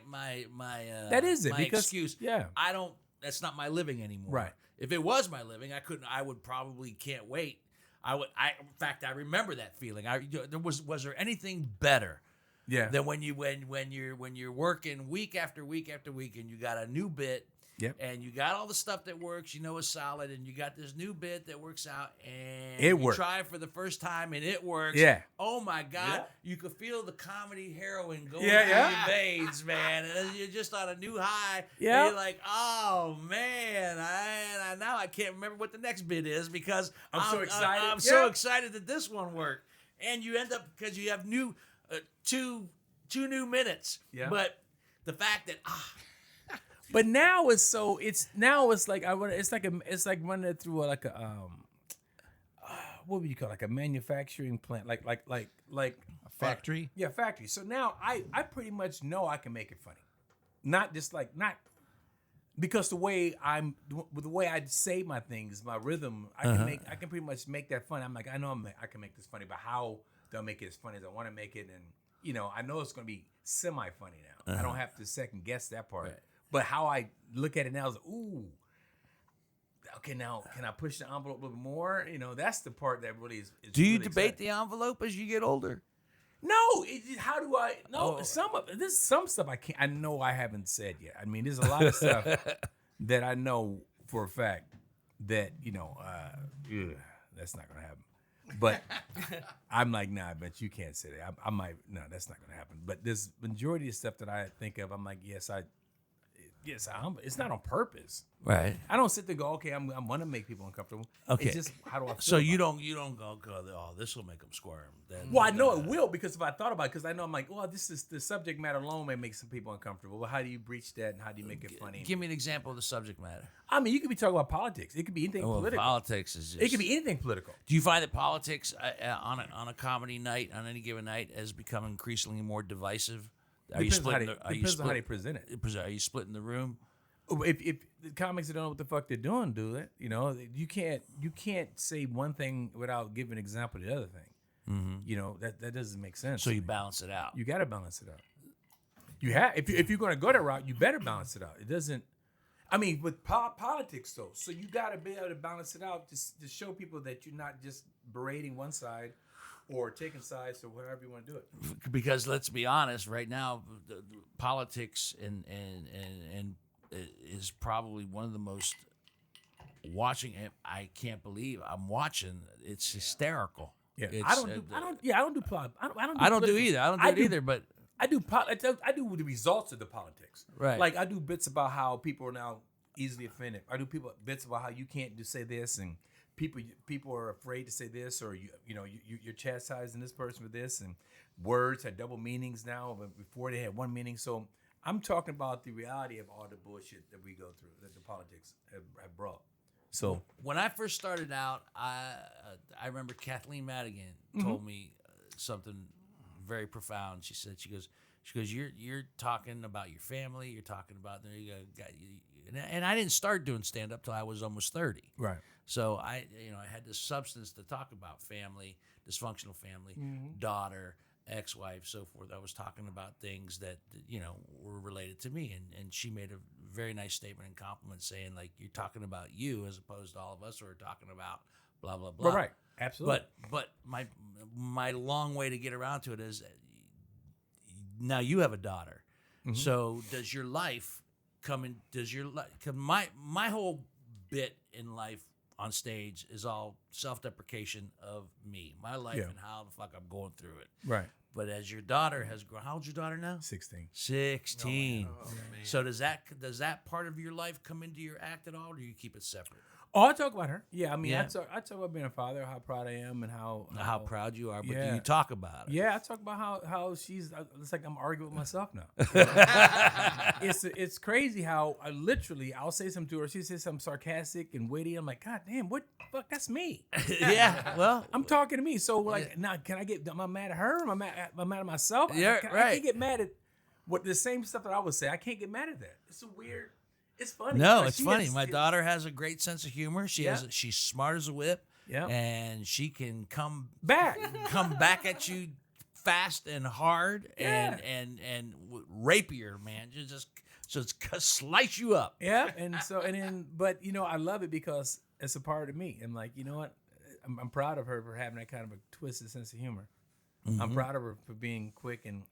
That is it, my because- excuse. yeah. I don't. That's not my living anymore. Right. If it was my living, I would probably can't wait. In fact, I remember that feeling. Was there anything better? Yeah. Than when you're working week after week after week, and you got a new bit. Yep. And you got all the stuff that works, is solid, and you got this new bit that works out, and It you works. try for the first time, and it works. Yeah. Oh my God, Yeah. you could feel the comedy heroin going Yeah, through yeah. your veins, man, and then you're just on a new high. Yeah. And you're like, oh man, now I can't remember what the next bit is because I'm so excited. I'm so Yeah. excited that this one worked, and you end up because you have new two new minutes. Yeah. But the fact that But now it's like it's like running it through like a what would you call it? Like a manufacturing plant, like A factory? yeah, factory. So now I pretty much know I can make it funny, not because the way I say my things, my rhythm, I can pretty much make that funny. I'm like, I know I can make this funny, but how do I make it as funny as I want to make it? And I know it's gonna be semi funny now. I don't have to second guess that part. Right. But how I look at it now is, ooh, okay, now can I push the envelope a little bit more? That's the part that really is do you really debate exciting. the envelope as you get older? No, how do I? No, Oh. some stuff I can't. I know I haven't said yet. I mean, there's a lot of stuff that I know for a fact that that's not gonna happen. But I'm like, nah, but you can't say that. I might, no, that's not gonna happen. But this majority of stuff that I think of, I'm like, yes, it's not on purpose. Right. I don't sit there and go, okay, I'm gonna make people uncomfortable. Okay. It's just how do I feel So you about don't go, oh, this will make them squirm. Then, Well, I know it will, because if I thought about it, because I know I'm like, well, this is the subject matter alone may make some people uncomfortable. Well, how do you breach that, and how do you make it funny? Give me an example of the subject matter. I mean, you could be talking about politics. It could be anything political. Politics is just. It could be anything political. Do you find that politics on a comedy night, on any given night, has become increasingly more divisive? Depends on how they present it. Are you splitting the room? If the comics don't know what the fuck they're doing, do it. You can't say one thing without giving an example of the other thing. That doesn't make sense. So you balance it out. You got to balance it out. You have if you're going to go that route, you better balance it out. It doesn't. I mean, with politics though, so you got to be able to balance it out to show people that you're not just berating one side or taking sides or whatever you want to do it. Because let's be honest, right now, the politics and is probably one of the most watching it. I can't believe I'm watching. It's hysterical. Yeah, It's, I don't do politics. I don't do politics. either. I don't do it either. But I do the results of the politics. Right. Like I do bits about how people are now easily offended. I do bits about how you can't say this, and people are afraid to say this, or you're chastising this person for this, and words have double meanings now, but before they had one meaning. So I'm talking about the reality of all the bullshit that we go through, that the politics have brought. So when I first started out, I remember Kathleen Madigan told me something very profound. She She goes, you're talking about your family. You're talking about and I didn't start doing stand up till I was almost 30. Right. So I had this substance to talk about family, dysfunctional family, daughter, ex-wife, so forth. I was talking about things that were related to me, and she made a very nice statement and compliment saying like, you're talking about you as opposed to all of us who are talking about blah blah blah. Right. Absolutely. But my long way to get around to it is now you have a daughter. So does your life come in? Does your life? My whole bit in life on stage is all self-deprecation of me, my life, and how the fuck I'm going through it. Right. But as your daughter has grown, how old's your daughter now? 16. 16. So does that part of your life come into your act at all, or do you keep it separate? Oh, I talk about her. Yeah, I mean, Yeah. I talk about being a father, how proud I am, and How proud you are, but do Yeah. you talk about it? Yeah, I talk about how she's. It's like I'm arguing with myself now. It's crazy how I'll say something to her. She says something sarcastic and witty. I'm like, God damn, what the fuck? That's me. Yeah, well, I'm talking to me. So like, now am I mad at her? Am I mad at myself? Yeah, I right. can't get mad at what the same stuff that I would say. I can't get mad at that. It's a weird. It's funny. no, Like, it's she funny. has- My daughter has a great sense of humor. She's smart as a whip. Yeah. And she can come back. back at you fast and hard Yeah. and rapier, man. Just slice you up. Yeah, but I love it because it's a part of me. I'm like, you know what? I'm proud of her for having that kind of a twisted sense of humor. I'm proud of her for being quick and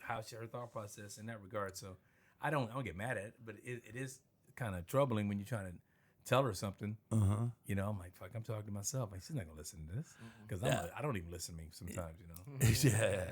her thought process in that regard. So I don't get mad at it, but it is kind of troubling when you're trying to tell her something. I'm like, fuck, I'm talking to myself. Like, she's not gonna listen to this because I don't even listen to me sometimes. Yeah.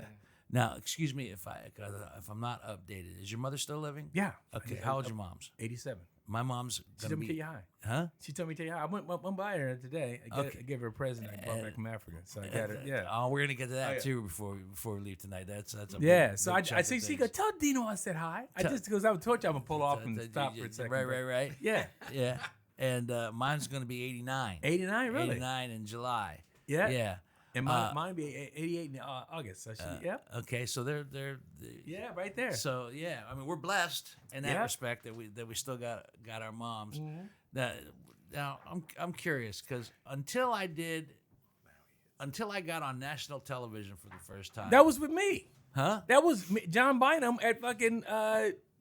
Now, excuse me if I'm not updated. Is your mother still living? Yeah. Okay. How old's your mom's? 87. My mom's She gonna told me to be. tell you hi. Huh? She told me to tell you hi. I went by her today. I gave her a present I brought back from Africa. So I got her. Yeah. Oh, we're gonna get to that yeah. too before we leave tonight. That's a Yeah, big, so big chunk I of see. She things. go tell Dino I said hi. I just because I told you I'm gonna pull off and stop for a second. Right. Yeah, Yeah. And mine's gonna be 89. 89 really. 89 in July. Yeah, Yeah. and mine be 88 in August. So yeah, Okay, so they're yeah, right there. So yeah, I mean we're blessed in that Yeah. respect that we still got our moms. Now I'm curious because until I got on national television for the first time. That was with me. Huh? That was me, John Bynum at fucking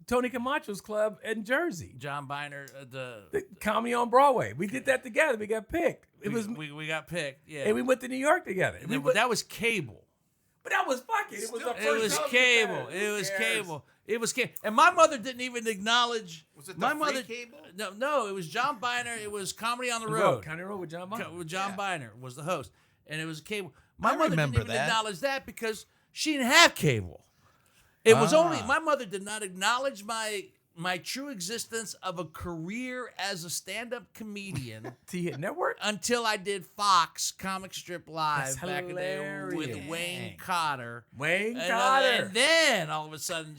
Tony Camacho's club in Jersey. John Biner, The Comedy on Broadway. We did that together. We got picked. we got picked. Yeah, and we went to New York together. that was cable. But that was fucking. It was the first It was television cable. time. It Who was cares? cable. It was cable. And my mother didn't even acknowledge. Was it the my free mother? cable? No. It was John Biner. It was Comedy on the The Road. County Road with John Bynum. John Biner was the host, and it was cable. My I mother didn't remember even that. acknowledge that because she didn't have cable. It was only my mother did not acknowledge my true existence of a career as a stand-up comedian T-Hit Network. until I did Fox Comic Strip Live That's back in the day with hilarious. Wayne Cotter. Wayne And, Cotter. and then all of a sudden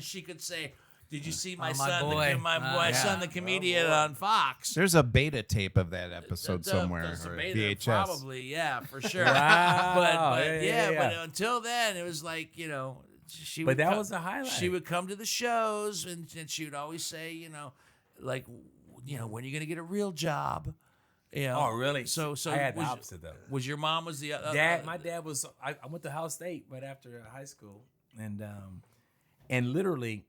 she could say, "Did you see my my son, boy. my son, the comedian on Fox?" There's a beta tape of that episode somewhere. There's a or beta, VHS. Probably, yeah, for sure. Wow. But Yeah. but until then, it was like she. But would that come- was a highlight. She would come to the shows, and she would always say, like, when are you gonna get a real job? Oh, really? So I had the was- opposite though. Was your mom was the My dad was. I went to Ohio State right after high school, and literally,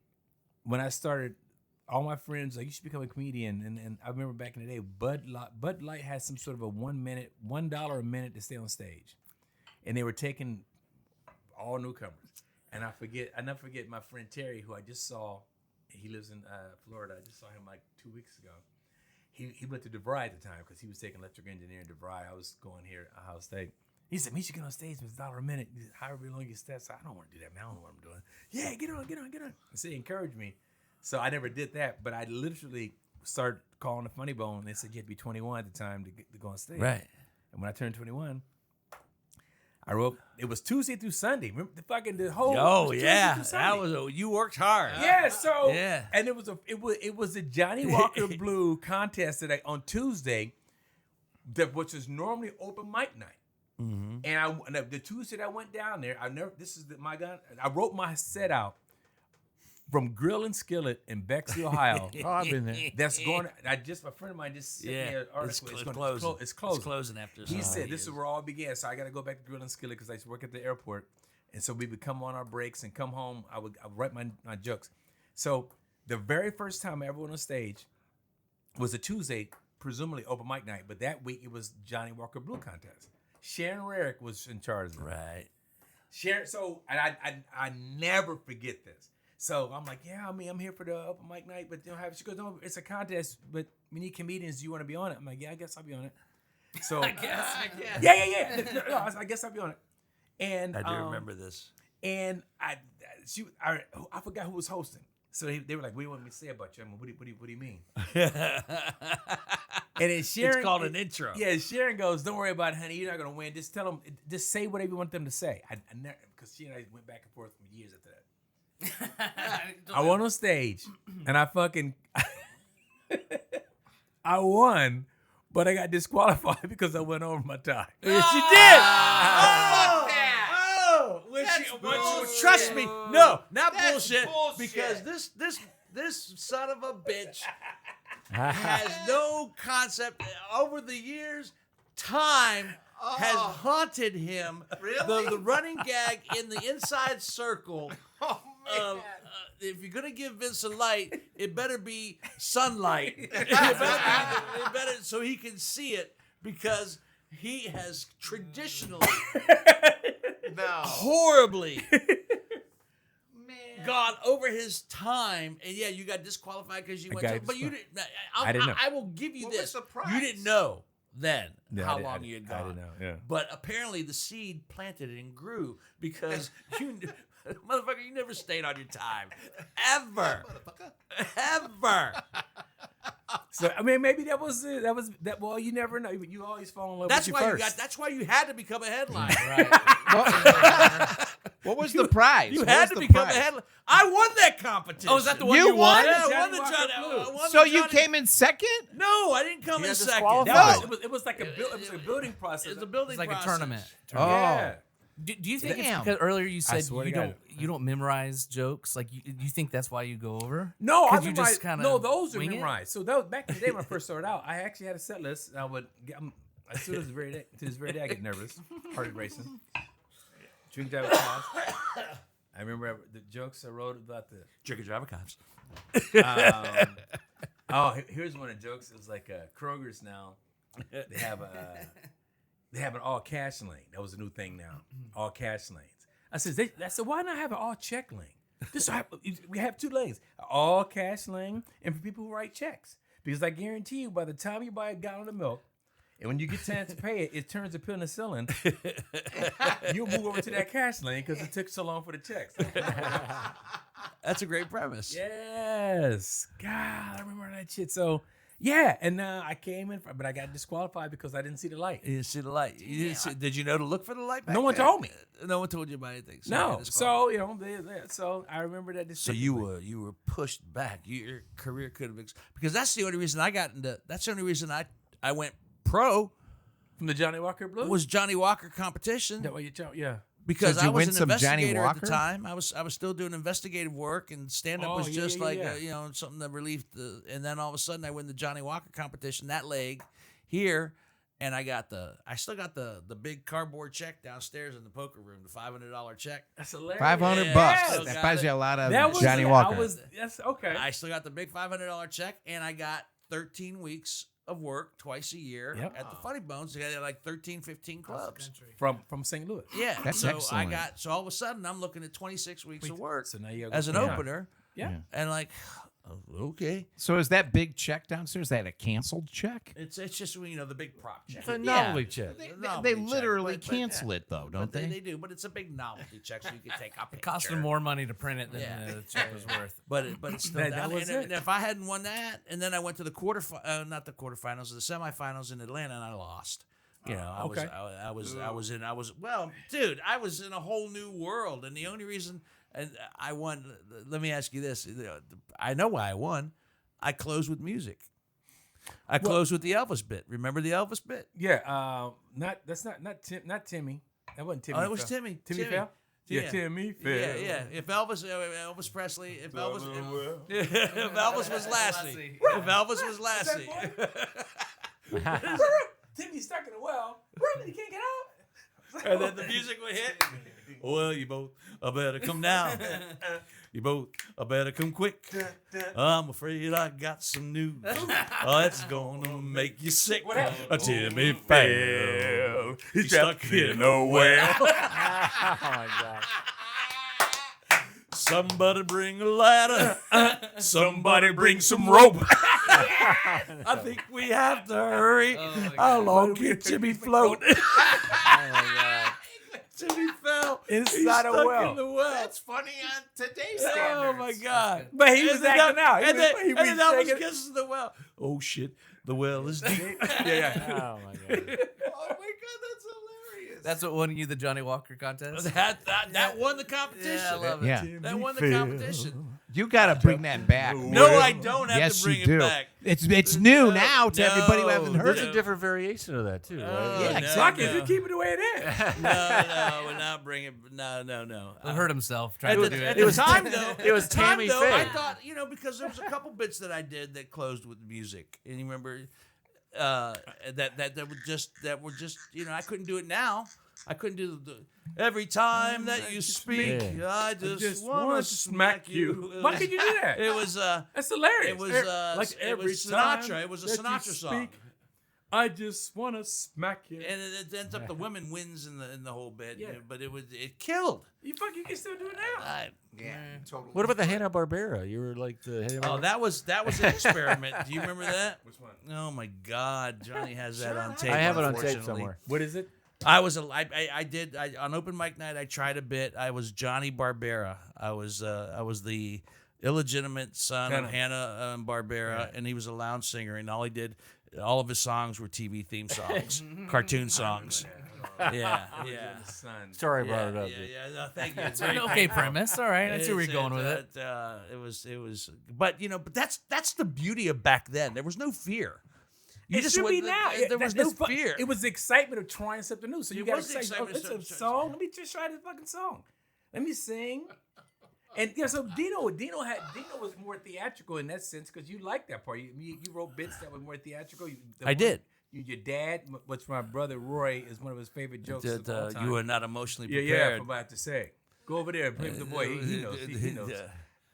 when I started, all my friends like, you should become a comedian. And I remember back in the day, Bud Light had some sort of a $1 a minute to stay on stage, and they were taking all newcomers. And I never forget my friend Terry, who I just saw. He lives in Florida. I just saw him like 2 weeks ago. He went to DeVry at the time because he was taking electrical engineering at DeVry. I was going here at Ohio State. He said, "Me should get on stage with $1 a minute, however long you step." So I don't want to do that, man. I don't know what I'm doing. Yeah, get on. So he encouraged me. So I never did that, but I literally started calling the Funny Bone. They said you had to be 21 at the time to go on stage. right. And when I turned 21, I wrote. It was Tuesday through Sunday. Remember the whole. Oh it was Tuesday yeah, through that Sunday. was you worked hard. Yeah, so Yeah. and it was a Johnny Walker Blue contest today on Tuesday, which is normally open mic night. And the Tuesday that I went down there, my gun. I wrote my set out from Grill and Skillet in Bexley, Ohio. Oh, I've been there. That's going. A friend of mine just sent me an article. It's closing after. He said this is where all began. So I got to go back to Grill and Skillet because I used to work at the airport, and so we would come on our breaks and come home. I would write my jokes. So the very first time I ever went on stage was a Tuesday, presumably open mic night, but that week it was Johnny Walker Blue Contest. Sharon Rarick was in charge of it. Right. Sharon. So and I never forget this. So I'm like, yeah, I mean, I'm here for the open mic night, but she goes, no, it's a contest, but we need comedians. Do you want to be on it? I'm like, yeah, I guess I'll be on it. So I guess. yeah. No, I guess I'll be on it. And I do remember this. And I forgot who was hosting. So they were like, what do you want me to say about you? I mean, what do you mean? And then Sharon, it's called an intro. Yeah, Sharon goes, don't worry about it, honey. You're not gonna win. Just tell them. Just say whatever you want them to say. I never, because she and I went back and forth for years after that. I went on stage and I fucking I won, but I got disqualified because I went over my time. Yes, you did. Trust me. No, not bullshit. Because this son of a bitch has no concept. Over the years, time has haunted him. Really? The running gag in the inside circle. If you're gonna give Vince a light, it better be sunlight. it better so he can see it, because he has traditionally horribly gone over his time, and yeah, you got disqualified because you went. But you didn't. I didn't know. I will give you What this. was the prize? You didn't know then how I long you had gone. I didn't know. Yeah. But apparently the seed planted and grew, because motherfucker, you never stayed on your time. Ever. Ever. So I mean, maybe that was it. That was that. Well, you never know. You always fall in love That's with why you you first. that's why you had to become a headliner. What was the prize? You What had was to the become prize? a headliner. I won that competition. Oh, is that the one You you won? won? Yeah, I Johnny won the Walker Johnny. Blue. I won So the you Johnny- came in second? No, I didn't come You in got second. disqualified. It was like a building process. It's a building It's like process. a tournament. Yeah. Do you think Damn. it's because earlier you said swear to you God. don't memorize jokes? Like you think that's why you go over? No, I 'Cause you just memorized. kinda No, those are wing it? memorized. So that was back in the day when I first started out. I actually had a set list. And I would get. As soon as to this very day, I get nervous, heart racing. Drink driver cops. I remember the jokes I wrote about the. Drinking driver cops. Here's one of the jokes. It was like Kroger's now. They have an all cash lane. That was a new thing now. All cash lanes. I said, why not have an all check lane? We have two lanes, an all cash lane, and for people who write checks. Because I guarantee you, by the time you buy a gallon of milk, and when you get time to pay it, it turns to penicillin. You'll move over to that cash lane because it took so long for the checks. That's a great premise. Yes. God, I remember that shit. So, yeah. And I came in, but I got disqualified because I didn't see the light. You didn't see the light. You didn't see, did you know to look for the light back No one then? told me. No one told you about anything. So No. you So, so I remember that. So you were pushed back. Your career could have because that's the only reason I got into. That's the only reason I went pro From the Johnny Walker Blue? was Johnny Walker competition. That way you tell, yeah. Because So did you I was win an some Johnny investigator at the Walker? time. I was still doing investigative work, and stand up Oh, was yeah, just yeah, like yeah. something that relieved the. And then all of a sudden, I win the Johnny Walker competition that leg here, and I still got the big cardboard check downstairs in the poker room, the $500 check. That's hilarious. $500 Yeah, bucks. still That got buys it. you a lot of That was Johnny Walker. That's okay. I still got the big $500 check, and I got 13 weeks of work twice a year Yep. at the Funny Bones. They had like 13, 15 clubs. From St. Louis. Yeah, That's so excellent. so all of a sudden I'm looking at 26 weeks of work So now you as an yeah. opener, Yeah. and like, okay, So is that big check downstairs? Is that a canceled check? it's just the big prop check. It's a novelty check. They Novelty check, literally but cancel it though, don't But they? they do, but it's a big novelty check, so you can take a picture. It cost them more money to print it than Yeah. the check was worth. But it's still That down. was And it. if I hadn't won that, and then I went to the not the quarterfinals, the semifinals in Atlanta, and I lost. okay. I was dude, I was in a whole new world, and the only reason and I won. Let me ask you this: I know why I won. I closed with music. I closed with the Elvis bit. Remember the Elvis bit? Yeah. Not Timmy. That wasn't Timmy. Oh, it was Fell. Timmy. Timmy Fell. Yeah, Timmy Fell. Yeah. If Elvis Presley, if Elvis was Lassie, if Elvis was Lassie. Timmy's stuck in the well. He can't get out. And then the music would hit. Well, you both, I better come down. You both, I better come quick. I'm afraid I got some news. Oh, it's gonna make you sick. Timmy fell. He's stuck in a well. Oh my God. Somebody bring a ladder. Somebody bring some rope. I think we have to hurry. How long can Timmy float? Oh my God. Timmy fell Inside a well. In the well. That's funny on today's standards. Oh my God! But he was acting out. And then Elvis shaking. gets to the well. Oh shit! The well is deep. Yeah. Oh my God. Oh my God, that's hilarious. That's what won you the Johnny Walker contest. That won the competition. Yeah, I love it. Yeah. That won the competition. You got to bring that back. No, I don't have Yes, to bring you it do. back. It's new now to everybody who hasn't heard There's it. a different variation of that too, right? Yeah, Fuck exactly. it. You keep it the way it is. No, we're not bringing. No. He'll hurt himself trying to do At it. the time, though, it was at the time, Tammy though, Faye. I thought, because there was a couple bits that I did that closed with music, and you remember that were just I couldn't do it now. I couldn't do the every time that you speak, Yeah. I just want to smack you. Why could you do that? It was That's hilarious. it was like it every was Sinatra. time It was a that you Sinatra song. speak, I just want to smack you. And it ends up the women wins in the whole bit, Yeah. but it killed. You can still do it now. Yeah, totally. What about the Hanna-Barbera? You were like the Hanna-Barbera. Oh, that was an experiment. Do you remember that? Which one? Oh my God, Johnny has that on tape. I have it on tape unfortunately. somewhere. What is it? I did on open mic night. I tried a bit. I was Johnny Barbera. I was the illegitimate son of Hannah Barbera, and he was a lounge singer. And all of his songs were TV theme songs, cartoon songs. Yeah. Sorry I brought it up. dude. No, thank you. It's an okay premise. All right, I see where you're going with it. It was, but that's the beauty of back then. There was no fear. You It just should be went- now. There was no It's fun. fear. It was the excitement of trying something new. So you It got was the excited. excitement It's of a trying- song. Let me just try this fucking song. Let me sing. And so Dino was more theatrical in that sense because you liked that part. You wrote bits that were more theatrical. I did. Your dad, which my brother Roy is one of his favorite jokes of all time. You are not emotionally Yeah, prepared. I'm about to say. Go over there and play with the boy. He knows. He knows.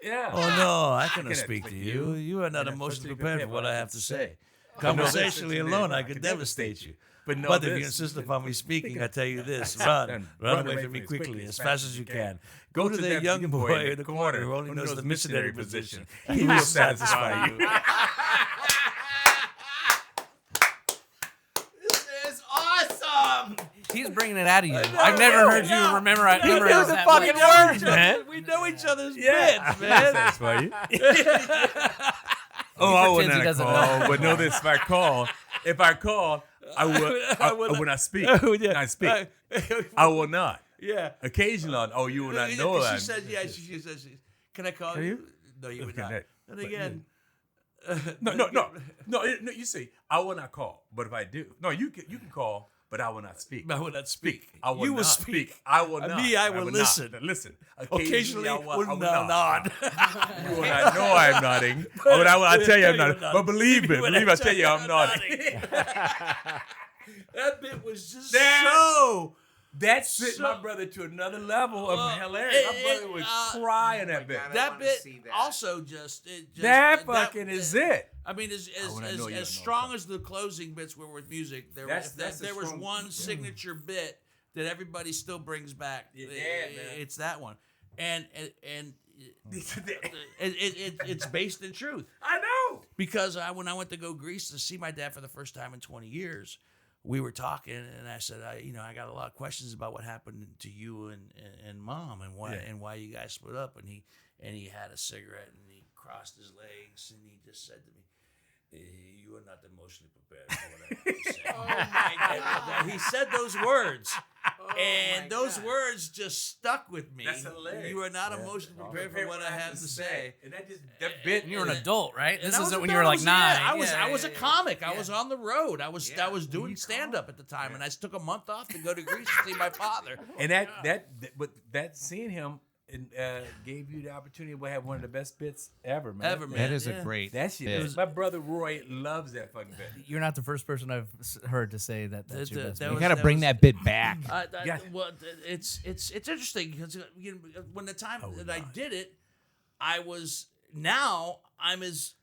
Yeah. Oh no, I cannot cannot speak to speak you. you. You are not Cannot emotionally possibly prepared for what I have to say. Conversationally listen to me, alone, I I could could devastate you. But no, But if this- you insist upon me speaking, I tell you this: run away from me quickly, as fast as you can. Go to the young boy in the corner who only knows the missionary position. He will satisfy you. This is awesome. He's bringing it out of you. I've never heard you memorize You know the that fucking much. words, man. We know each other's Yeah. bits, man. Satisfy you. He I would pretends he not doesn't call. know. But know this: if I call, I will not speak. I speak. I will not. Yeah. Occasionally, you will not know She that. said, yeah. She says, "Can I call you?" No, you would not. Okay. And again, No. You see, I will not call. But if I do, you can call, but I will not speak. I will not speak. I will You not will speak. I will not. Me, I will listen. Not. Listen. Occasionally, I will will nod. You will not know I'm nodding. But I tell you I'm nodding. But believe me, I tell you I'm nodding. That bit was just That- so. That sent my brother to another level of hilarious. My brother was crying that bit. I That wanna bit see that. also That fucking is it. I mean, as when I know you as don't know strong as the closing bits were with music, there That's there a was strong- one signature bit that everybody still brings back. Yeah, man. It's that one, and it's based in truth. I know. Because when I went to go Greece to see my dad for the first time in 20 years, we were talking, and I said, I got a lot of questions about what happened to you and mom, and why you guys split up. And he had a cigarette, and he crossed his legs, and he just said to me, "You are not emotionally prepared for what I have to say." Oh my God! He said those words. And those words just stuck with me. That's hilarious. You are not emotionally prepared for what I have to say. And that just that bit. You're an adult, right? This And I was isn't when adult, you were like yeah, 9. I was a comic. I Yeah. was on the road. I was doing you stand up at the time, and I took a month off to go to Greece to see my father. And that seeing him gave you the opportunity to have one of the best bits ever, man. Ever, man. That is Yeah. a great. That shit. bit. My brother Roy loves that fucking bit. You're not the first person I've heard to say that that's your best. That You was- got to that bring was- that bit back. Yeah. Well, it's interesting because when the time that I did it, I'm as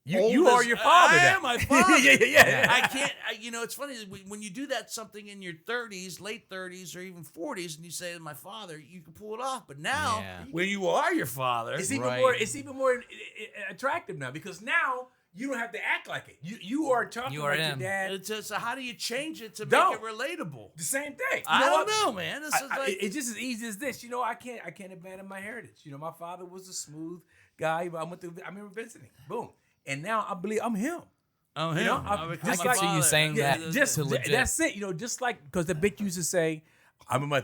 You old are as- your father. I now. am my father. yeah. I can't. It's funny when you do that something in your 30s, late 30s, or even 40s, and you say to my father, you can pull it off. But now, Yeah. when you are your father, It's even Right. more. It's even more attractive now because now you don't have to act like it. You are talking You are like him. your dad. it's just how do you change it to make Don't. it relatable? The same thing. I know don't what? know, man. This is like It's just as easy as this. I can't abandon my heritage. My father was a smooth guy. I remember visiting. Boom. And now I believe I'm him. oh, You know, him. I- become just my like- So you father. saying that Just to legit. that's it. Just like because the bit used to say, I'm in my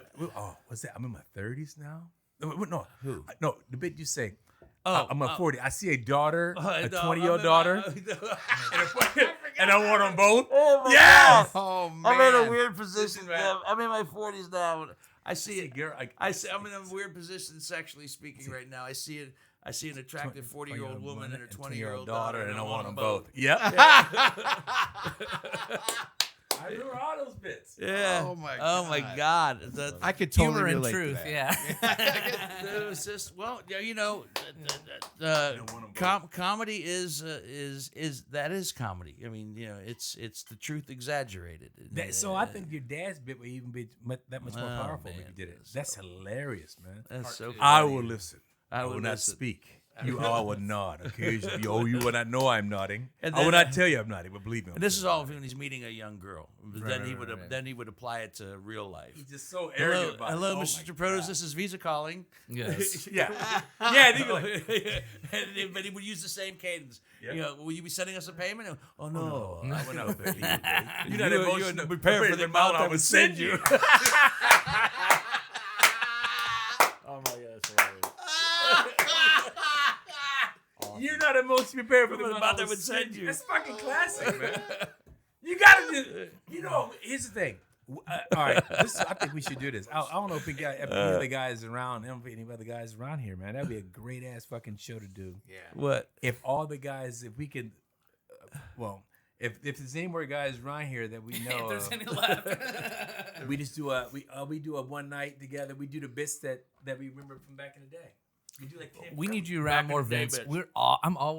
what's that? I'm in my 30s now. No, Who? No, the bit you say. Oh, I'm a 40. I see a daughter, a no, 20-year-old I'm in daughter, my- and I want them both. Oh my Yes. Oh man. I'm in a weird position, man. man. I'm in my 40s now. I see See a it. girl. I'm in a weird position sexually speaking right now. I see it. I see an attractive 40-year-old woman and her 20-year-old daughter, and I want them both. both. Yep. I remember all those bits. Yeah. Oh my Oh my God. I could totally humor and relate truth. to that. It was just comedy is comedy. I mean, it's the truth exaggerated. So I think your dad's bit would even be that much more Oh, powerful when man, you did it. that's That's hilarious, man. that's so. I funny. will listen. I I will will not listen. speak. You all will nod occasionally. You will not know I'm nodding. And I will then- not tell you I'm nodding, but believe me. And this is all when he's meeting a young girl. Then he would right. then he would apply it to real life. He's just so Hello, arrogant about hello, it. Oh Mr. my Produce. God. This is Visa calling. Yes. Yeah. Yeah, they'd be like, But he would use the same cadence. Yeah. Will you be sending us a payment? Oh no, I would not pay you. you're not emotional. You're prepared for the amount I would send you. Oh my God, that's hilarious. You're not emotionally prepared for the amount I would send you. That's fucking classic, man. You gotta just, here's the thing. All right, I think we should do this. I don't know if any other guys around. I don't know if any other guys around here, man. That'd be a great ass fucking show to do. Yeah. What? If all the guys, if we could, if there's any more guys around here that we know, If there's any left. we just do we do a one night together. We do the bits that we remember from back in the day. We do like 10 We need you Back around in more, the day, Vince. bitch.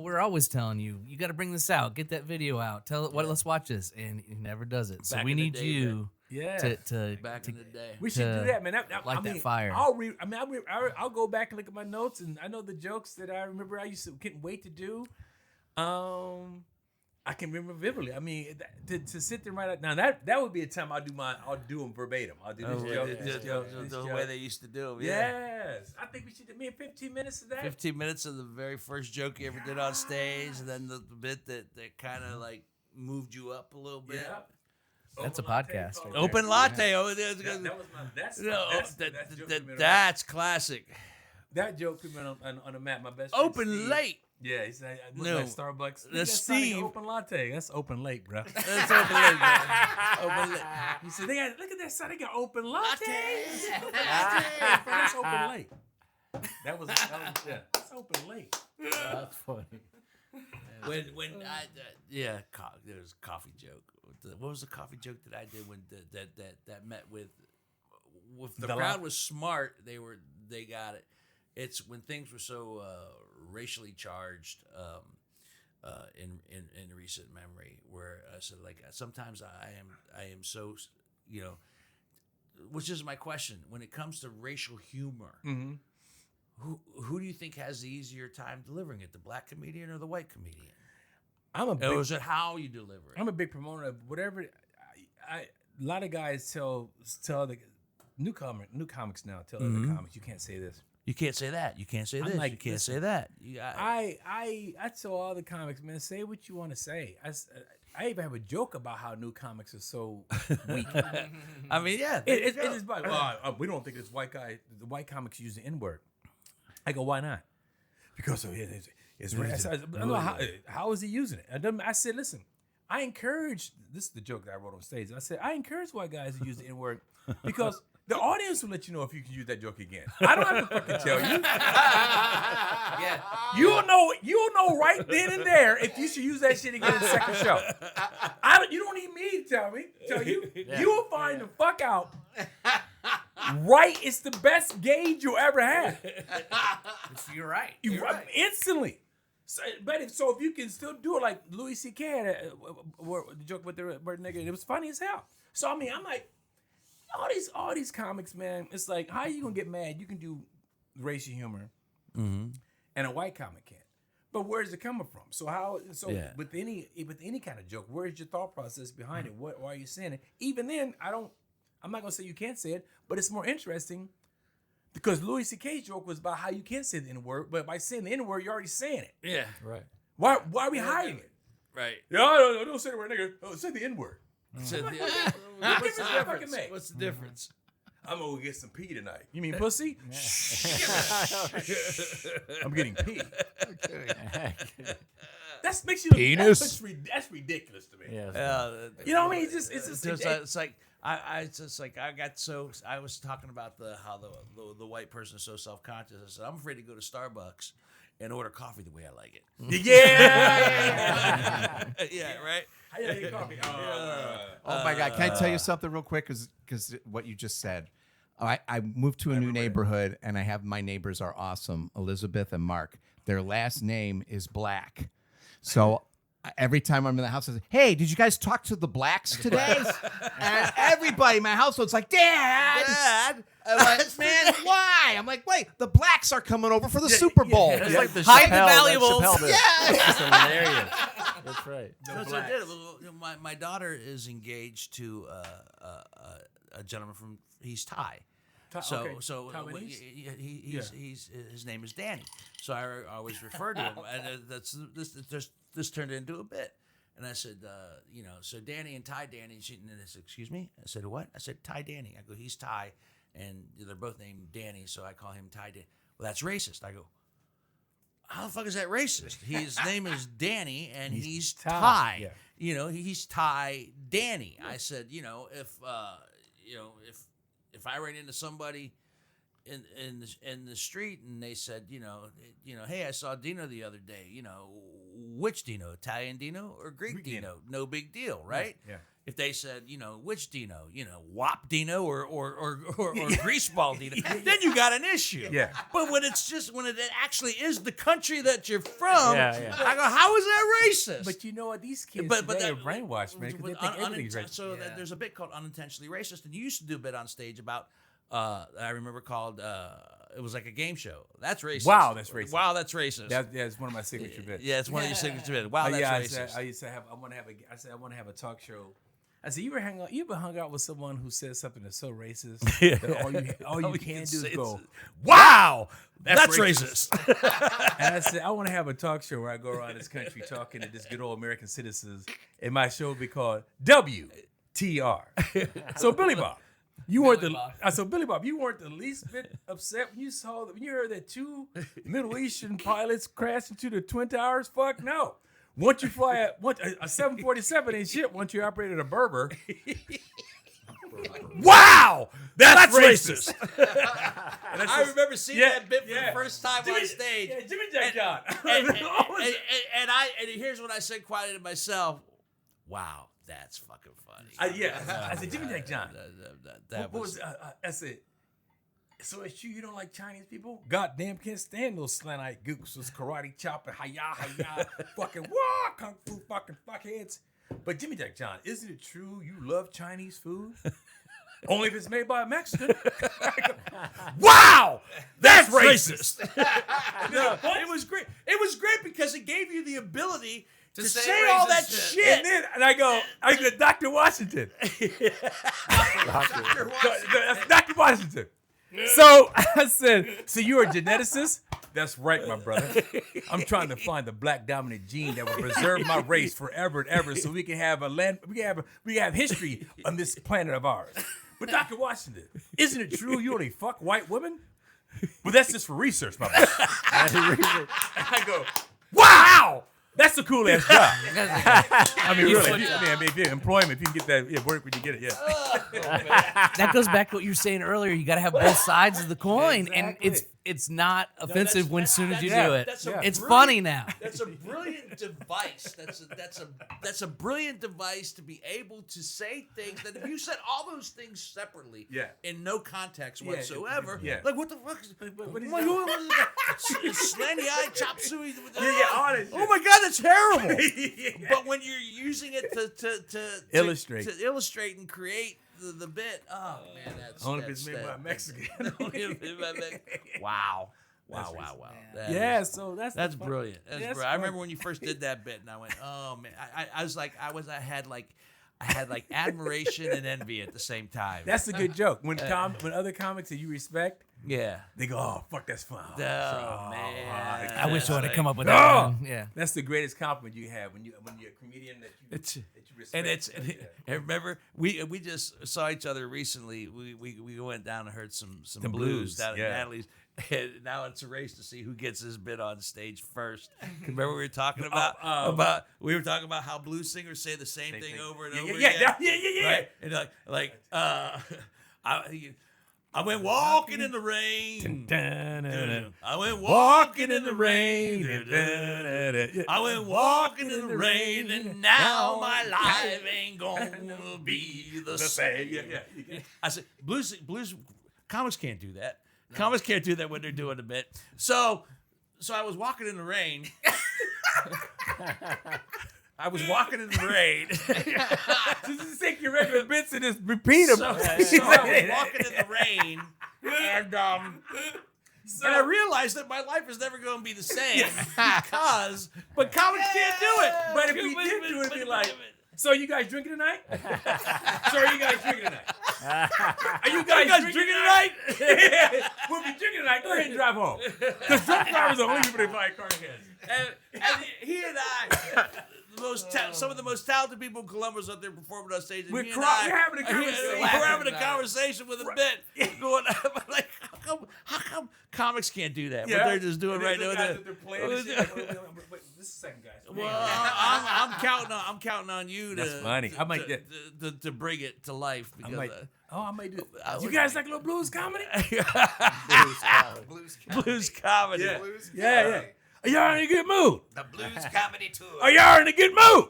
We're always telling you, you got to bring this out, get that video out, tell it what. Let's watch this, and he never does it. So Back we in the need day, you Yeah. to Back in the day. We should to do that, man. light that fire. I'll go back and look at my notes, and I know the jokes that I remember. I couldn't wait to do. I can remember vividly. I mean, to sit there right now, that would be a time I'll do them verbatim. I'll do this joke, this joke, this the joke. way they used to do them. Yeah. Yes, I think we should do 15 minutes of that. 15 minutes of the very first joke you ever did on stage, and then the bit that kind of like moved you up a little bit. Yeah. That's a Open latte podcast called- right Open latte. Oh, That was that's joke put me on- that's classic. that joke put me on the map. My best friend Open Steve. late. Yeah, he said, I look No. like Starbucks. Look at That's that sign, Steve. Open latte. That's open late, bro. That's open late, man. Open late. He said, look at that sign. They got open lattes. Lattes. That's open late. That was yeah. That's open late. That's funny. When there was a coffee joke. What was the coffee joke that I did when that met with the crowd was smart. They got it. It's when things were so racially charged in recent memory, where I said, like, sometimes I am so, which is my question when it comes to racial humor. Mm-hmm. Who do you think has the easier time delivering it, the black comedian or the white comedian? Or is it how you deliver it? I'm a big promoter of whatever. A lot of guys tell the new comics now tell other comics, you can't say this. You can't say that. You can't say I'm this. like, you can't listen, say that. I tell all the comics, man, say what you want to say. I even have a joke about how new comics are so weak. I mean, yeah. It is like, we don't think the white comics use the N-word. I go, why not? Because it's how is he using it? I said, listen, I encourage, this is the joke that I wrote on stage. I said, I encourage white guys to use the N-word because the audience will let you know if you can use that joke again. I don't have to fucking tell you. Yeah. You'll know right then and there if you should use that shit again in the second show. You don't need me to tell you. Yeah. You will find the fuck out. Right, it's the best gauge you'll ever have. You're right. You're right. Instantly. So, if you can still do it like Louis C.K. had the joke with the bird nigga, it was funny as hell. So I mean, I'm like, all these comics, man. It's like, how are you gonna get mad? You can do racial humor, and a white comic can't. But where's it coming from? With any kind of joke, where's your thought process behind it? Why are you saying it? Even then, I'm not gonna say you can't say it, but it's more interesting because Louis C.K.'s joke was about how you can't say the N-word, but by saying the N-word, you're already saying it. Yeah. Right. Why are we hiding it? Right. No, don't say the word nigga. Oh, say the N-word. So What's what's the the difference? make? What's the difference? I'm gonna get some pee tonight. You mean pussy? I'm getting pee. That makes you Penis? That's ridiculous to me. Yeah. You know what I mean? It's like I was talking about how the white person is so self-conscious. I said, I'm afraid to go to Starbucks and order coffee the way I like it. Yeah. Yeah, right. How you like your coffee? Oh my God! Can I tell you something real quick? Because what you just said, I moved to a new neighborhood, and I have my neighbors are awesome, Elizabeth and Mark. Their last name is Black, so every time I'm in the house, I say, "Hey, did you guys talk to the Blacks today?" And everybody in my household's like, "Dad." I'm like, man, why? I'm like, wait, the Blacks are coming over for the Super Bowl. It's like the Hide the Chappelle, valuables. that Chappelle bit. Yeah. It's hilarious. That's right. So I did. My daughter is engaged to a gentleman from he's Thai. So Taiwanese? he's his name is Danny. So I always refer to him, and this turned into a bit. And I said, so Danny and Thai Danny. And I said, excuse me. I said, what? I said, Thai Danny. I go, he's Thai, and they're both named Danny, so I call him Thai Danny. Well, that's racist. I go, how the fuck is that racist? His name is Danny, and he's Thai. Yeah. He's Thai Danny. I said, if I ran into somebody in the street and they said, hey, I saw Dino the other day. Which Dino? Italian Dino or Greek Dino? No big deal, right? Yeah. If they said, which Dino? Wop Dino or Greaseball Dino, then you got an issue. Yeah. But when it actually is the country that you're from, Yeah. I go, how is that racist? But you know what? These kids But today that- are brainwashed, man, because they think everything's racist. So there's a bit called unintentionally racist, and you used to do a bit on stage about. I remember called. It was like a game show. That's racist. Wow, that's racist. Wow, that's racist. It's one of my signature bits. Yeah, it's one of your signature bits. Wow, that's racist. I used to have. I want to have a talk show. I said, you ever hung out with someone who says something that's so racist that all you can do is go, wow, that's racist. And I said, I want to have a talk show where I go around this country talking to just good old American citizens, and my show would be called WTR. So Billy Bob, Billy Bob, you weren't the least bit upset when you heard that 2 Middle Eastern pilots crashed into the Twin Towers? Fuck no. Once you fly a 747 and shit, once you operated a Berber. Wow, that's racist. I remember seeing that bit for the first time on stage. Yeah, Jimmy Jack John. And here's what I said quietly to myself. Wow, that's fucking funny. I said, Jimmy Jack John. I said, so it's you don't like Chinese people? Goddamn, can't stand those slant-eyed gooks with karate chopping, hi-ya, fucking wah, kung fu fucking fuckheads. But Jimmy Jack John, isn't it true you love Chinese food? Only if it's made by a Mexican. Wow, that's racist. No, it was great. It was great because it gave you the ability to say all that shit. And I go, Dr. Washington. That's Dr. Washington. So I said, so you're a geneticist? That's right, my brother. I'm trying to find the black dominant gene that will preserve my race forever and ever, so we can have we can have history on this planet of ours. But Dr. Washington, isn't it true you only fuck white women? Well, that's just for research, my brother. I go, wow. That's a cool ass job. I mean, really. If you employ him, if you can get that work when you get it, yeah. That goes back to what you were saying earlier. You got to have both sides of the coin, and it's not offensive as soon as you do it. It's funny now. That's a brilliant device. That's a brilliant device to be able to say things that if you said all those things separately, in no context whatsoever, like what the fuck is slanty eye chop suey? Oh my god, that's terrible. But when you're using it to illustrate and create the bit, oh man, that's only if it's made by a Mexican. Wow. So that's brilliant. That's brilliant. I remember when you first did that bit, and I went, "Oh man!" I had admiration and envy at the same time. That's a good joke. When other comics that you respect, they go, "Oh fuck, that's fun." Oh man, I wish I would have come up with that one. Yeah, that's the greatest compliment you have when you're a comedian that you respect. And remember, we just saw each other recently. We went down and heard some blues down at Natalie's. And now it's a race to see who gets his bit on stage first. Remember we were talking about how blues singers say the same thing over and over again. Right? And I went walking in the rain. I went walking in the rain. I went walking in the rain, and now my life ain't gonna be the same. I said, blues comics can't do that. Comics can't do that when they're doing a bit. So I was walking in the rain. I was walking in the rain. Just take your regular bits and just repeat them. So I was walking in the rain, and I realized that my life is never going to be the same but comics can't do it. But if we did do it, it'd be like, so are you guys drinking tonight? Are you guys drinking tonight? We'll be drinking tonight. Go ahead and drive home. Because drunk drivers are the only people that buy car ahead. And he and I, some of the most talented people in Columbus out there performing on stage. We're having a conversation with a bit going. Like, how come comics can't do that? What they're just doing right now. This is second, guys. Well, I'm counting on you. That's funny. I might to bring it to life. Because, I might do. You guys like a little blues comedy? Blues comedy. Yeah. Are y'all in a good mood? The Blues Comedy Tour. Are y'all in a good mood?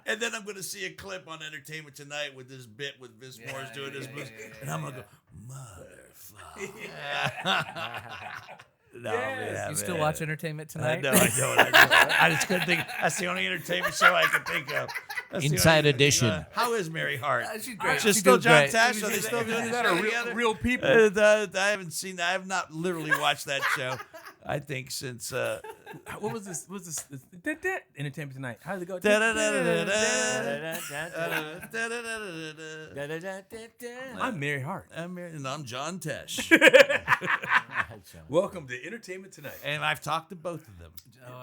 and then I'm going to see a clip on Entertainment Tonight with this bit with Vince Moore's doing this blues. And I'm going to go, motherfucker. No, you still watch Entertainment Tonight? No, I don't. I just couldn't think. That's the only entertainment show I can think of. Inside Edition. How is Mary Hart? She's great. She's still John Tesh? Are they still doing that? Or real people? I haven't seen that. I have not literally watched that show. I think since what was this? Entertainment Tonight. How did it go? I'm Mary Hart. And I'm John Tesh. Welcome to Entertainment Tonight. And I've talked to both of them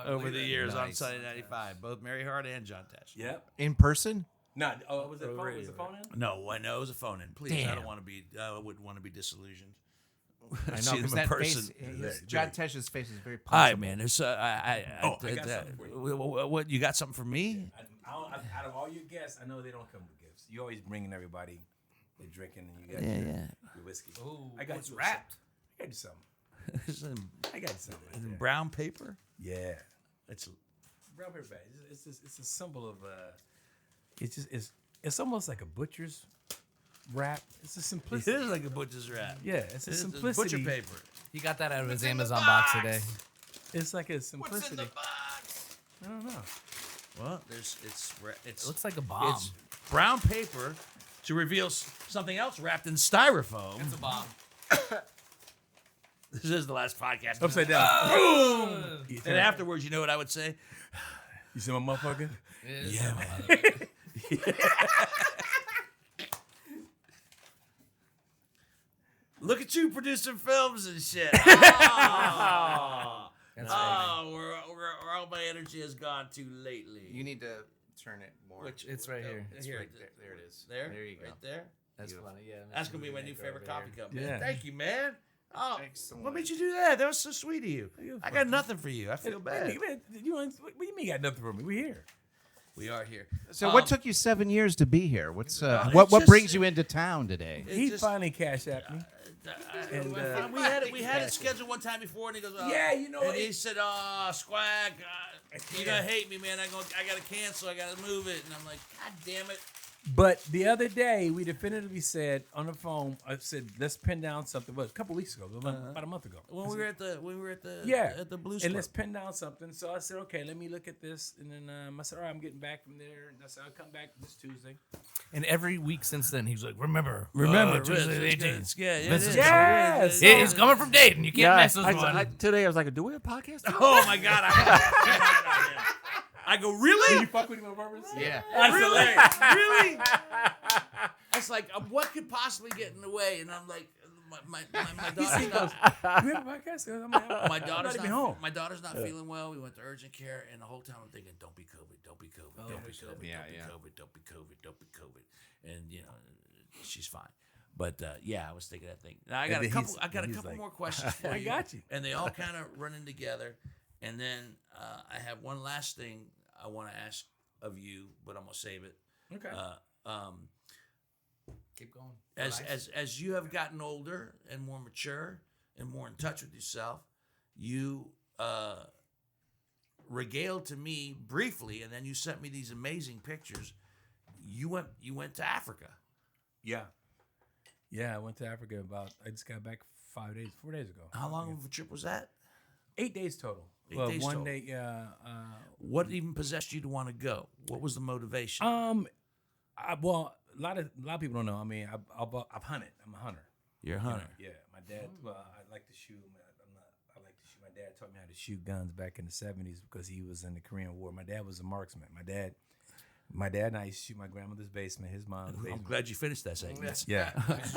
over the years on Sunday 95. Both Mary Hart and John Tesh. Yep. In person? No. Was it phone in? No, I know it was a phone in. Please, I don't want to be. I wouldn't want to be disillusioned. I know, because that face, John Tesh's face is very Hi, punchable. man. There's, I got something for you. What, you got something for me? Out of all your guests, I know they don't come with gifts. You always bringing everybody, they're drinking, and you got your whiskey. Ooh, I got what's you wrapped? I got you something. I got you something. In brown paper? Yeah. It's brown paper bag. It's a symbol of, it's almost like a butcher's wrap. It's a simplicity. It is like a butcher's wrap. Yeah, it's a simplicity. Butcher paper. He got that out of his Amazon box today. It's like a simplicity. What's in the box? I don't know. Well, it looks like a bomb. It's brown paper to reveal something else wrapped in styrofoam. It's a bomb. This is the last podcast. Upside down. Boom! And afterwards, you know what I would say? You see my motherfucker? Yeah, man. Look at you producing films and shit. That's Where all my energy has gone to lately. You need to turn it more. It's right here. It's Here. right there. There it is. There? There you go. Right there? That's Beautiful. funny. Yeah. That's going to be my new favorite coffee cup, man. Yeah. Thank you, man. Oh, Excellent. what made you do that? That was so sweet of you. You're I got nothing for you. I feel bad. What do you mean you got nothing for me? We're here. We are here. So, what took you 7 years to be here? What's it's what just- brings you into town today? It He just- finally cashed at me. we had it scheduled one time before, and he goes, Yeah, you know and what? he said, Squack, you're gonna hate me, man. I gotta cancel. I gotta move it, and I'm like, God damn it. But the other day, we definitively said on the phone, I said, let's pin down something. What, a couple weeks ago, about a month ago. When we were at the Yeah, at the Blues and Club. let's pin down something. So I said, okay, let me look at this, and then I said, all right, I'm getting back from there, and I said, I'll come back this Tuesday. And every week since then, he's like, remember Tuesday Tuesday the 18th. Yes. He's coming from Dayton. You can't mess with one. Today I was like, do we have a podcast? Oh my God! I go, really? You fuck with him on purpose? Yeah. Really? Really? I was like, what could possibly get in the way? And I'm like, my daughter's not. We have a podcast? My daughter's even not. home. My daughter's not feeling well. We went to urgent care, and the whole time I'm thinking, "Don't be COVID. Don't be COVID. Don't be COVID. Yeah, don't be yeah. COVID. Don't be COVID. Don't be COVID." And she's fine. But yeah, I was thinking that thing. Now I got And a then couple. I got a he's couple like, more questions for I you. got you. And they all kind of run in together. And then I have one last thing I want to ask of you, but I'm gonna save it. Okay. Keep going. As you have gotten older and more mature and more in touch with yourself, you regaled to me briefly, and then you sent me these amazing pictures. You went to Africa. Yeah. Yeah, I went to Africa I just got back 4 days ago. How long of a trip was that? 8 days total. 8 well, days one total. day, yeah. What even possessed you to want to go? What was the motivation? Well, a lot of people don't know. I mean, I've hunted. I'm a hunter. You're a hunter. Yeah, my dad. Well, I like to shoot. I like to shoot. My dad taught me how to shoot guns back in the '70s because he was in the Korean War. My dad was a marksman. My dad and I used to shoot my grandmother's basement. His mom's I'm basement. glad you finished that segment. Yeah.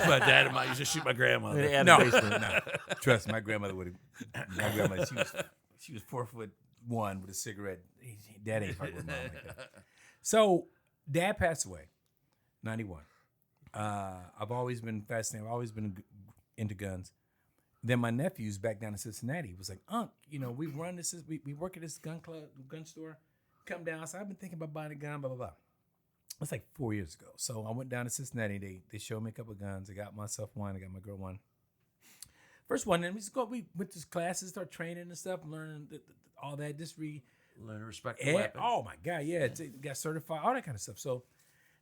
My dad and I used to shoot my grandmother. No. Trust me, my grandmother would have. My grandmother, she was 4'1" with a cigarette. Dad ain't fucking with mom like that. So, Dad passed away, 91. I've always been fascinated. I've always been into guns. Then my nephew's back down in Cincinnati was like, Unc, we run this. We work at this gun store. Come down. So I've been thinking about buying a gun. Blah blah blah. It's like 4 years ago. So I went down to Cincinnati. They showed me a couple of guns. I got myself one. I got my girl one. First one, and we went to classes, start training and stuff, learning all that. Learn to respect the weapon. Oh my God, yeah, got certified, all that kind of stuff. So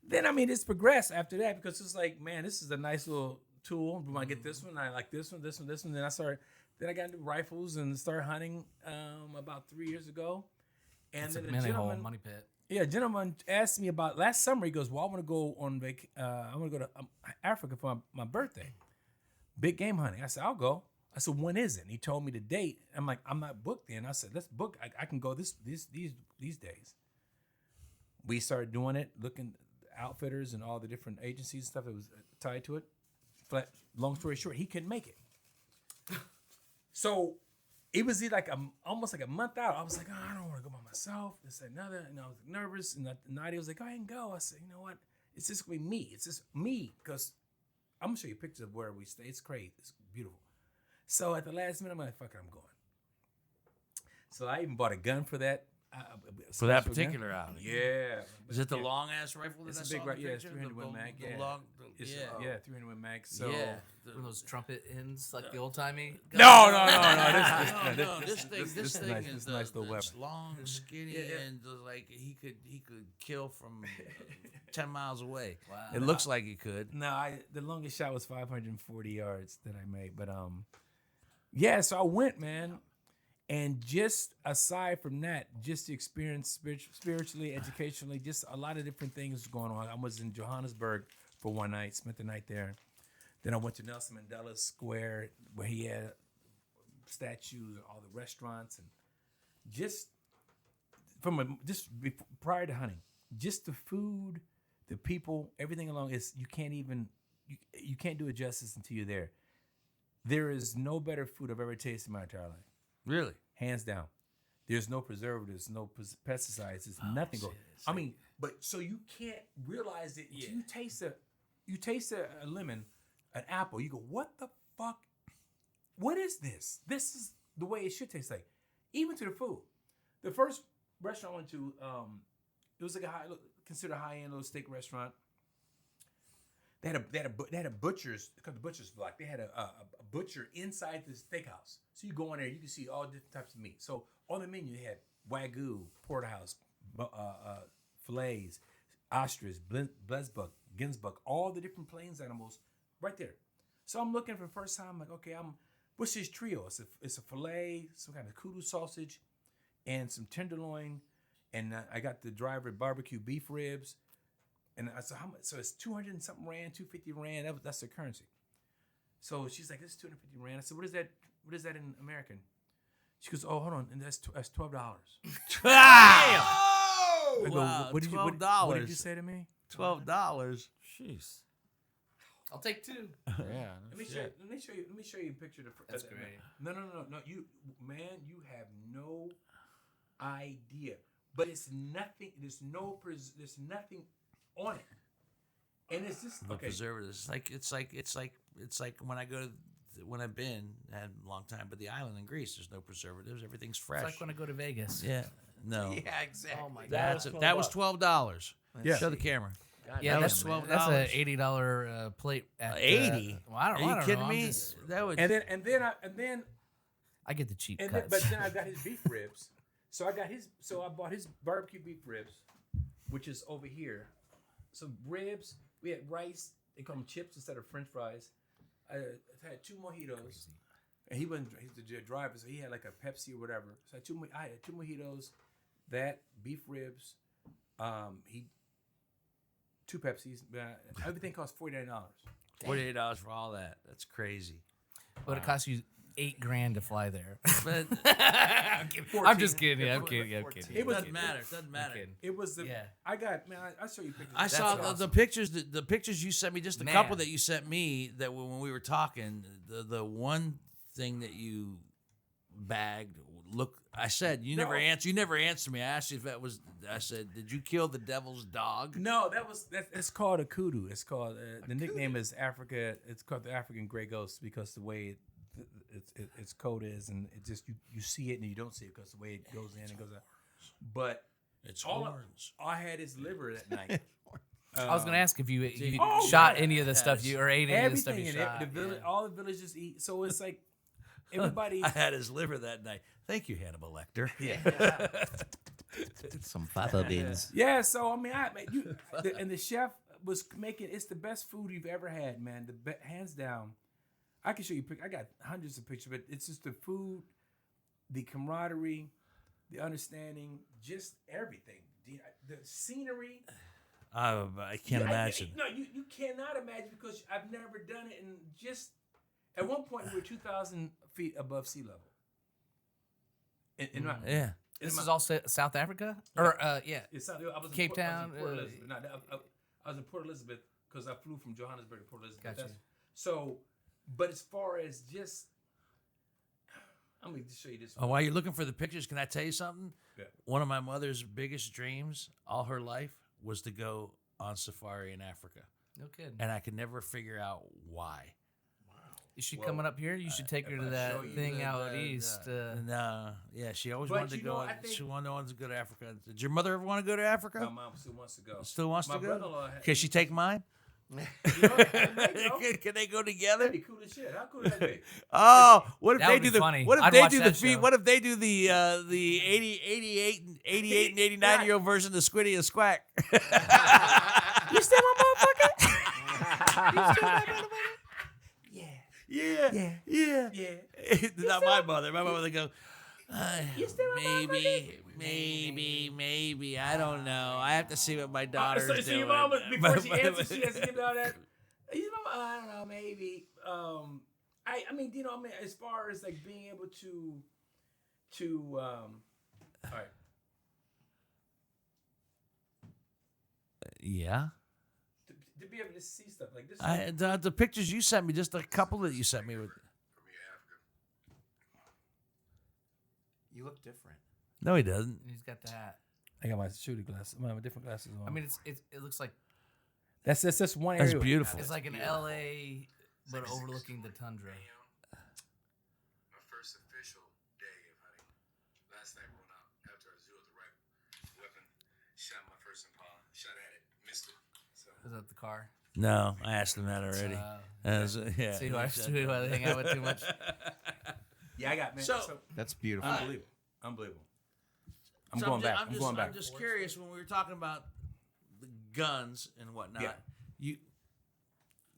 then, it's progressed after that because it's like, man, this is a nice little tool. We want to get this one. I like this one. Then I got into rifles and started hunting about 3 years ago. And It's a then money hole, money pit. yeah, a gentleman asked me about last summer. He goes, well, I want to go on I want to go to Africa for my birthday. Big game hunting. I said, I'll go. I said, when is it? And he told me the date. I'm like, I'm not booked then. I said, let's book. I can go these days. We started doing it, looking outfitters and all the different agencies and stuff that was tied to it. Long story short, he couldn't make it. So it was like almost like a month out. I was like, I don't want to go by myself. This and another, and I was nervous. And Nadia was like, go ahead and go. I said, you know what? It's just gonna be me. It's just me because I'm gonna show you pictures of where we stay. It's crazy. It's beautiful. So at the last minute, I'm like, fuck it, I'm going. So I even bought a gun for that. For that special particular gun. outing. Yeah. Is it the long ass rifle that It's I a saw big in the rifle. Yeah, it's picture? 300 Win Mag. The Yeah. long, It's, yeah. yeah, 300 Win Mag. So Yeah. One of those trumpet ends, like the old timey. No. This thing nice. is This nice little it's weapon. long, skinny, Yeah. and like he could kill from 10 miles away. Wow. It looks like he could. No, the longest shot was 540 yards that I made. But yeah, so I went, man. And just aside from that, just the experience spiritually, educationally, just a lot of different things going on. I was in Johannesburg for one night, spent the night there. Then I went to Nelson Mandela Square where he had statues and all the restaurants and just prior to hunting, just the food, the people, everything along is you can't do it justice until you're there. There is no better food I've ever tasted in my entire life. Really? Hands down. There's no preservatives, no pesticides. There's nothing going. I mean, but so you can't realize it. You taste a lemon, an apple. You go, what the fuck? What is this? This is the way it should taste like. Even to the food. The first restaurant I went to, it was like considered a high-end little steak restaurant. They had a butcher's, because the butcher's block. They had a butcher inside the steakhouse. So you go in there, you can see all different types of meat. So on the menu, they had Wagyu, porterhouse, fillets, ostrich, blesbuck, ginsbuck, all the different plains animals right there. So I'm looking for the first time, like, okay, what's this trio? It's a fillet, some kind of kudu sausage, and some tenderloin, and I got the driver barbecue beef ribs. And I said, how much? So it's 200 and something rand, 250 rand. That's the currency. So she's like, this is 250 rand. I said, what is that? What is that in American? She goes, oh, hold on, and that's $12. Damn! I go, Wow, what did $12. What did you say to me? $12. Jeez. I'll take two. Yeah. Let me show you a picture. That's great. No. You have no idea. But it's nothing. There's nothing on it, and it's just No okay. preservatives. It's like when I've been had a long time, but the island in Greece, there's no preservatives. Everything's fresh. It's like when I go to Vegas. Yeah. No. Yeah, exactly. Oh my god. That was $12. Yeah. Show the camera. Yeah, That that's was $12. That's a $80 plate. At, 80. Well, I don't, Are I you don't kidding know. me? That would. And then I get the cheap then, cuts. but then I got his beef ribs. So I bought his barbecue beef ribs, which is over here. Some ribs. We had rice. They call them chips instead of French fries. I had 2 mojitos. And he's the driver, so he had like a Pepsi or whatever. So I had 2 mojitos, that beef ribs, 2 Pepsis. Everything cost $49. $48 for all that. That's crazy. But it costs you $8,000 to fly there. But I'm just kidding. I'm kidding. it doesn't matter. It doesn't matter. It was the. Yeah. I got man. I show you pictures. I saw awesome. the pictures. The pictures you sent me, just a Man. couple that you sent me. That when we were talking, the one thing that you bagged. Look, I said you never answered. You never answered me. I asked you if that was. I said, did you kill the devil's dog? No, that's called a kudu. It's called the nickname is Africa. It's called the African gray ghost because the way its coat is, and it just you see it and you don't see it because the way it goes in and goes out. But It's all horns. I had his liver that night. I was gonna ask if you Oh, shot yeah. any of the stuff you or ate any of the stuff everything you in shot. it. The village, all the villagers eat. So it's like everybody. I had his liver that night. Thank you, Hannibal Lecter. Yeah. Some fava beans. Yeah, so I mean, and the chef was making. It's the best food you've ever had, man. Hands down. I can show you. I got hundreds of pictures, but it's just the food, the camaraderie, the understanding, just everything. The scenery. I can't imagine. You cannot imagine because I've never done it. And just at one point, we were 2,000 feet above sea level. Yeah. This is all South Africa, or yeah, I was Cape in Town. Port Elizabeth. No, I was in Port Elizabeth because I flew from Johannesburg to Port Elizabeth. Gotcha. So, but as far as just, I'm going to show you this. Oh, while you're looking for the pictures, can I tell you something? Yeah. One of my mother's biggest dreams all her life was to go on safari in Africa. no kidding. And I could never figure out why. Is she coming up here? You should take her to that thing out east. No, yeah, she always But wanted to you go. know, I think- She wanted to go to Africa. Did your mother ever want to go to Africa? My mom still wants to go. Still wants My to go? brother-in-law had- Can she take mine? You know, Can they go together? that'd be cool as shit. How cool would that be? Oh, what if That they would do be the funny. what if I'd they watch do the that feed, show. what if they do the 88 and 89-year-old version of Squiddy and Squack? You still my motherfucker? You still my motherfucker? Yeah. Not my mother. My mother would go, maybe. I don't know. I have to see what my daughter's doing. So your mom, before she answers, she has to give out that. You know, I don't know, maybe. I mean, you know, I mean, as far as like being able to, all right. Yeah. To be able to see stuff like this. The pictures you sent me, just a couple that you sent me with. You look different. No, he doesn't. He's got the hat. I got my shooting glasses. My different glasses on. I mean, it looks like that's one That's area. beautiful. it's like an L.A. but overlooking the tundra. My first official day of hunting. Last night, went out after I zeroed the right weapon, shot my first impala, shot at it, missed it. So. Is that the car? No, I asked him that already. Yeah. See who I hang out with too much. Yeah, I got man. So- That's beautiful. Unbelievable. I'm So going back. I'm going back. I'm just curious when we were talking about the guns and whatnot. Yeah.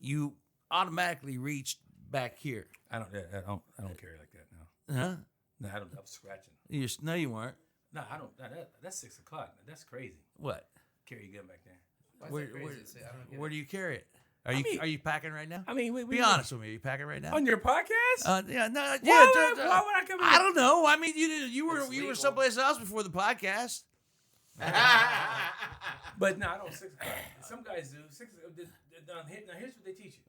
You automatically reached back here, I don't carry like that now. huh? No, I don't. I'm scratching. No, you weren't. No, I don't. That's 6 o'clock. That's crazy. What? Carry your gun back there. Where do you carry it? Are mean- you packing right now? I mean, Be honest with me. Are you packing right now? on your podcast. Yeah, no, yeah. Why would I come in? I don't know. I mean, you were someplace else before the podcast. But no, I don't 6 o'clock. Some guys do 6. Now here's what they teach you.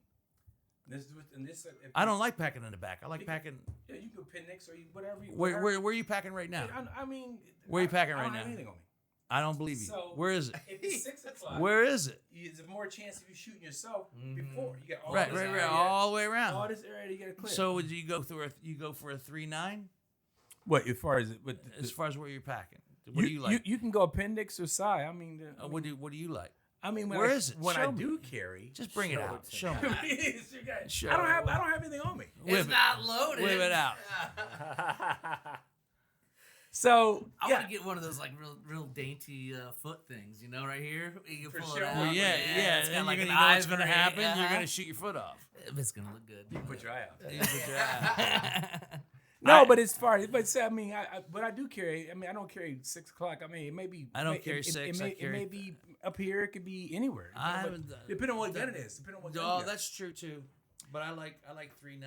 I don't like packing in the back. I like packing. Yeah, you can appendix or whatever. Where are you packing right now? I mean, Where are you packing I right don't now? have anything on me. I don't believe you. So, Where is it? If it's 6 o'clock, Where is it? there's more chance of you shooting yourself before you get all Right, this right, area, all the way around. all this area to get a clear. So do you go for a 3.9? what as far as As far as where you're packing, what do you like? You can go appendix or side. I mean, What do you like? I mean, where is it? When Show I me. do carry, Just bring it out. Show me. Show I don't have anything on me. Whip it. not loaded. Whip it out. So I yeah, want to get one of those like real dainty foot things, you know, right here. You can For pull sure. it out. Well, yeah. It's got And like you're an gonna know what's gonna ivory, happen. You're uh-huh. gonna shoot your foot off. It's gonna look good. put your eye out. You put your eye out. No, but as far but I mean, but I do carry. I mean, I don't carry 6 o'clock. I mean, it may be. I don't carry 6, I It carry- may be up here. It could be anywhere. I haven't done- Depending on what gun it is. Depending on what gun. Oh, you got. that's true too. But I like 3.9.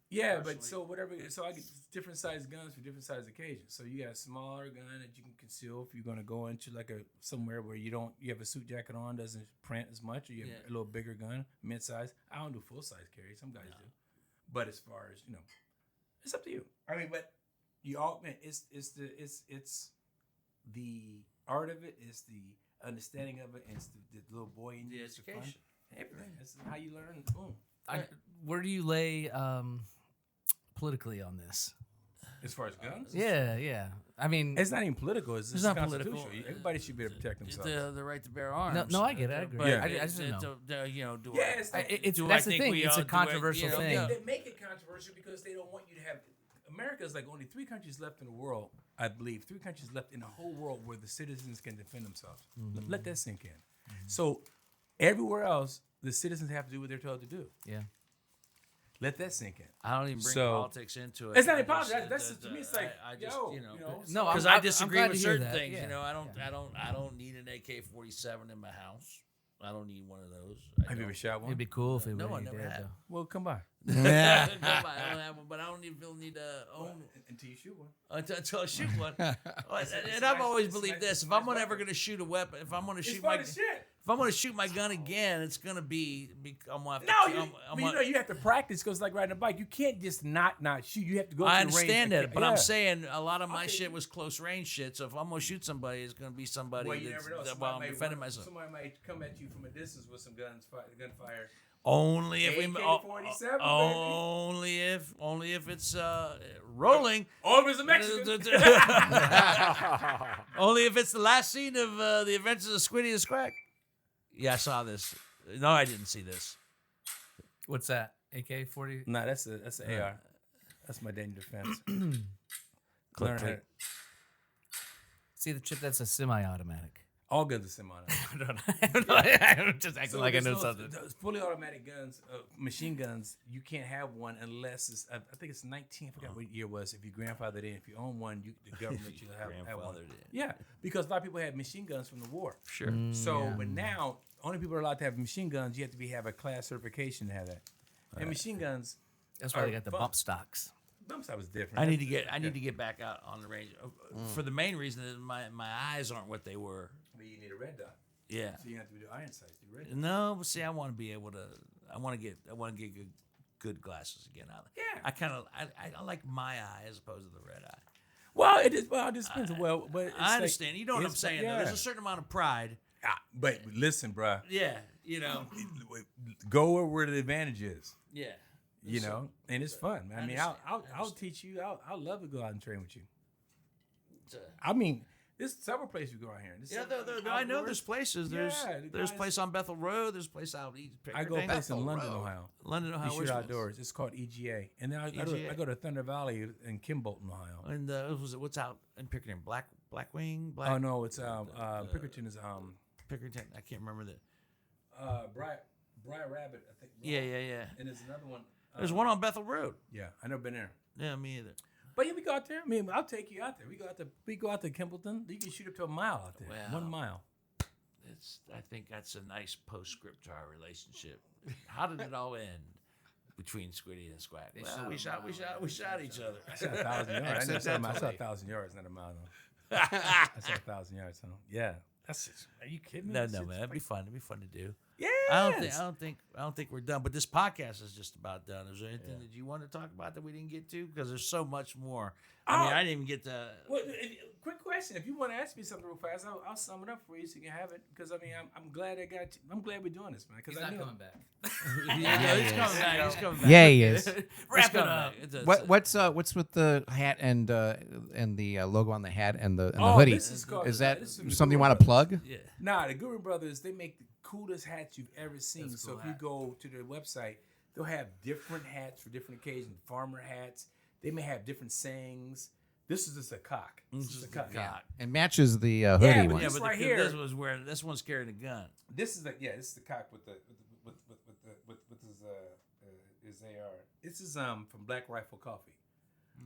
Yeah, personally. but so whatever. So I get different size guns for different size occasions. So you got a smaller gun that you can conceal if you're going to go into like somewhere where you have a suit jacket on, doesn't print as much, or you have a little bigger gun, mid size. I don't do full size carry. Some guys do. But as far as it's up to you. I mean, but you all man, it's the art of it, it's the understanding of it, and it's the little boy in you. The it's the fun. education. Everything. That's how you learn. Boom. Where do you lay politically on this? As far as guns. Yeah. I mean, It's not even political. It's not constitutional. political. Everybody should be able to protect themselves. The right to bear arms. no, I get it. I agree. But Yeah. I just didn't know. do Yeah, I? it's like, Do That's I the think thing. we It's all a do it, controversial you know, thing. yeah. they make it controversial because they don't want you to have. America's like only 3 countries left in the world, I believe. 3 countries left in the whole world where the citizens can defend themselves. Let that sink in. So everywhere else, the citizens have to do what they're told to do. Yeah. Let that sink in. I don't even bring So- politics into it. It's not I even just- politics. That's to me. It's like, I just yo, No, because I'm I disagree glad with to hear certain that. things. Yeah. I don't need an AK-47 in my house. I don't need one of those. Have you ever shot one? It'd be cool if it No, were I never did, have. though. Well, come by I don't have one, but I don't even need to own until you shoot one. until I shoot one. And I've always believed this: if I'm ever going to shoot a weapon, if I'm going to It's shoot fun my, as shit. if I'm going to shoot my gun again, it's going to be I'm gonna have to, No, I'm you gonna- you have to practice because like riding a bike, you can't just not shoot. You have to go. I to the range understand and that, kill- but yeah. I'm saying a lot of my Okay. shit was close range shit. So if I'm gonna shoot somebody, it's gonna be somebody Well, you that's, never know. that while I'm Somebody defending might- myself. Somebody might come at you from a distance with some gunfire. Only if AK-47, only if it's rolling. Oh, it was a Mexican. Only if it's the last scene of the Adventures of Squiddy and Squack. Yeah, I saw this. No, I didn't see this. What's that? AK-40? Nah, that's an AR. That's my danger defense. Clip Learn tape. See the chip? That's a semi-automatic. All guns are semi. I don't know. I'm just acting like I know something. Those fully automatic guns, machine guns, you can't have one unless it's. I think it's 19. I forgot what year it was. If you grandfathered in, if you own one, the government you have one. Grandfathered in. Yeah, because a lot of people had machine guns from the war. Sure. So, but now only people are allowed to have machine guns. You have to have a class certification to have that. And machine guns, That's why they got the bump stocks. bump stock was different. I need to get back out on the range for the main reason that my eyes aren't what they were. But you need a red dot, Yeah. so you have to do iron sights. Do red dot. No, but see, I want to be able to. I want to get good glasses again. Yeah. I like my eye as opposed to the red eye. Well, it just depends. Well, but it's I understand. You know what I'm it's saying? Though. There's a certain amount of pride. But listen, bruh. Yeah, you know. Go where the advantage is. Yeah. You know, and it's fun. I mean, I'll understand. teach you. I'll love to go out and train with you. I mean, there's several places you go out here. I know there's places. There's guys- a place on Bethel Road. There's a place out east. I go a place Bethel in London, Road. Ohio. London, Ohio. You where's shoot the outdoors. It's called EGA, and then I EGA. go to Thunder Valley in Kimbolton, Ohio. place? And what's out in Pickerington? Blackwing? Oh no, it's Pickerton is Pickerington. I can't remember that. Briar Rabbit, I think. Yeah. And there's another one. There's one on Bethel Road. Yeah, I never been there. Yeah, me either. But yeah, we go out there. I mean, I'll take you out there. We go out to Kimbleton. You can shoot up to a mile out there. Wow. 1 mile. I think that's a nice postscript to our relationship. How did it all end between Squiddy and Squack? Well, we shot each other. I shot 1,000 yards. I shot 1,000 yards, not a mile though. I shot 1,000 yards. So yeah, that's. Are you kidding me? No, That's man, just it'd be fun. It'd be fun to do. Yeah. I don't think we're done. But this podcast is just about done. Is there anything that you want to talk about that we didn't get to? Because there's so much more. I mean, I didn't even get to. Well, quick question: if you want to ask me something real fast, I'll sum it up for you so you can have it. Because I mean, I'm glad I'm glad we're doing this, man. Because He's I not know. coming back. He's coming back. He's coming back. Yeah, he is. Wrap it up. What's with the hat and the logo on the hat and the Oh, hoodie? this is called- Is that this is something you Guru want to plug? Yeah. Nah, the Guru Brothers, they make the coolest hats you've ever seen. That's a So cool if you hat. go to their website, they'll have different hats for different occasions. Farmer hats. They may have different sayings. This is just a cock. This is a cock. cock. It matches the hoodie but one. Yeah, This but right the, here- this one's carrying a gun. This is the this is the cock with his AR. This is from Black Rifle Coffee.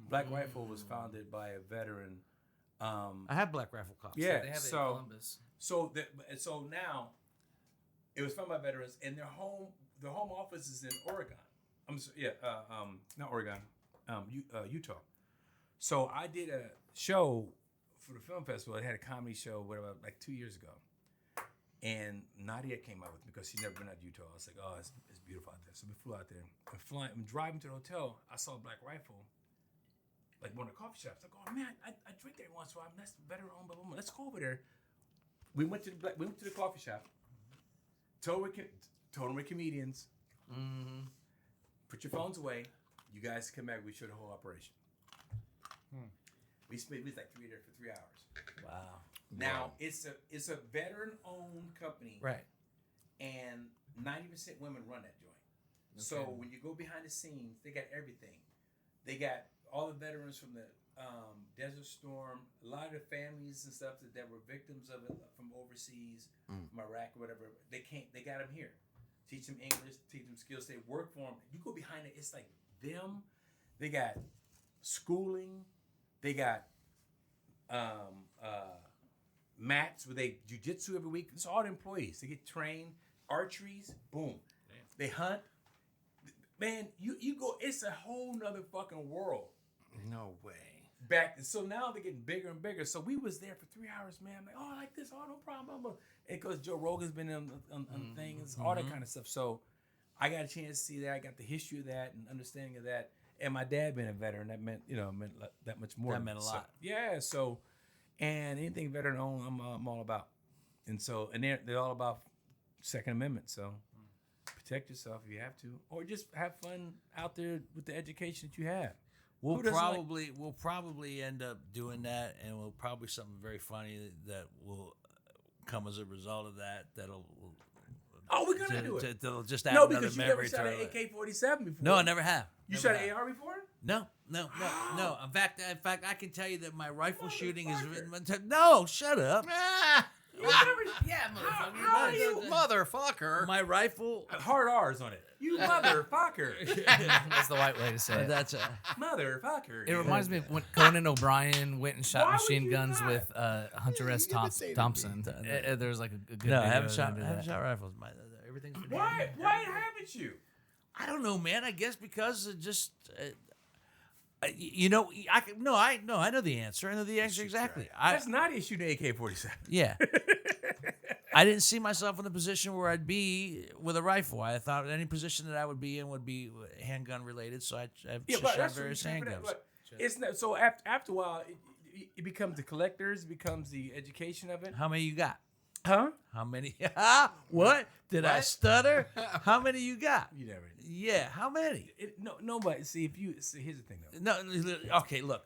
Black Rifle was founded by a veteran. I have Black Rifle coffee. Yeah, They have it in so Columbus. so now it was founded by veterans, and their home office is in Oregon. Not Oregon, Utah. So I did a show for the film festival. I had a comedy show, whatever, like 2 years ago. And Nadia came out with me because she'd never been out to Utah. I was like, oh, it's beautiful out there. So we flew out there. I'm driving to the hotel. I saw Black Rifle, like one of the coffee shops. Like, oh man, I drink there once in a while. That's better owned by woman. Let's go over there. We went to the coffee shop. Told them we're comedians. Mm-hmm. Put your phones away. You guys come back. We show the whole operation. We was like 3 there for 3 hours. Wow. Now it's a veteran-owned company, Right. and 90% women run that joint. Okay. So when you go behind the scenes, they got everything. They got all the veterans from the Desert Storm, a lot of the families and stuff that were victims of it from overseas, from Iraq or whatever. They got them here. Teach them English, teach them skills. They work for them. You go behind it, it's like them. They got schooling. They got mats where they jiu-jitsu every week. It's all the employees. They get trained. Archeries, boom. Damn. They hunt. Man, you go, it's a whole nother fucking world. No way. So now they're getting bigger and bigger. So we was there for 3 hours, man. I'm like, oh, I like this. Oh, no problem. And because Joe Rogan's been on things, all that kind of stuff. So I got a chance to see that. I got the history of that and understanding of that. And my dad being a veteran, that meant that much more. That meant a lot. Yeah. So, and anything veteran owned, I'm all about. And so, and they're all about Second Amendment. So protect yourself if you have to, or just have fun out there with the education that you have. We'll Who doesn't probably end up doing that, and we'll probably something very funny that will come as a result of that. That'll. Oh, we're gonna do it. That'll just add No, another because you memory never shot to an it. AK-47 before. No, I never have. You Never shot an have. AR before? No. In fact, I can tell you that my rifle shooting is. No, shut up. You never, Yeah, motherfucker. How are you? Motherfucker. My rifle. Hard R's on it. You motherfucker. That's the white way to say it. That's Motherfucker. It reminds me of when Conan O'Brien went and shot Why would machine you guns not? with Hunter S. You didn't say to me. Thompson. There was like a good no. I video haven't of shot. him do I haven't that. shot rifles. Everything's. been Why haven't you? I don't know, man. I guess because it just. I know the answer. I know the answer exactly. That's not a shooting AK-47. Yeah. I didn't see myself in the position where I'd be with a rifle. I thought any position that I would be in would be handgun related, so I've Yeah, shot but that's various what you- handguns. but it's not, so after a while, it becomes the collectors, becomes the education of it. How many you got? Huh? How many? What? Did I stutter? How many you got? You never. Yeah, how many? Nobody. See, here's the thing though. No, okay, look.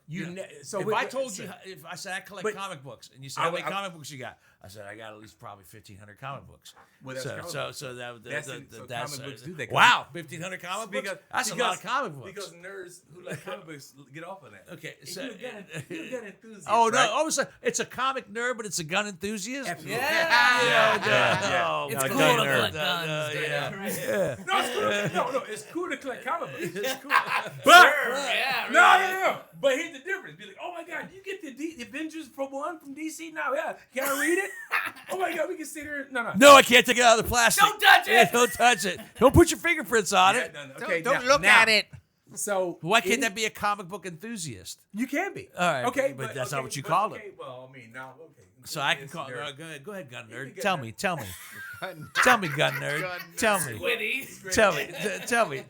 So if we- I told so- you, if I said I collect comic books, and you said how many comic books you got, I said I got at least probably 1,500 comic books. Well, that's comic books. So That's comic books do that. Wow, 1,500 comic books. That's a lot of comic books. Because nerds who like comic books get off of that. Okay, And so you're a gun enthusiast. oh no, right? all of a sudden it's a comic nerd, but it's a gun enthusiast. Absolutely. Yeah. It's Like cool gun to nerd. collect guns. Yeah. No, it's cool. No, it's cool to collect comic books. It's cool. But Yeah, No. But here's the difference. Be like, oh my God, you get the Avengers from DC now? Yeah. Can I read it? Oh my God, we can sit here. no, I can't take it out of the plastic. Don't touch it. Don't touch it. Don't put your fingerprints on it. Okay, Don't look at it. So Why can't that be a comic book enthusiast? You can be. All right, Okay, but that's not what you but- call it. okay, well, I mean, now, okay. So I can call. Nerd. Go ahead, gun nerd. gun Tell nerd. me. Tell me, gun nerd. Tell me. Squiddy.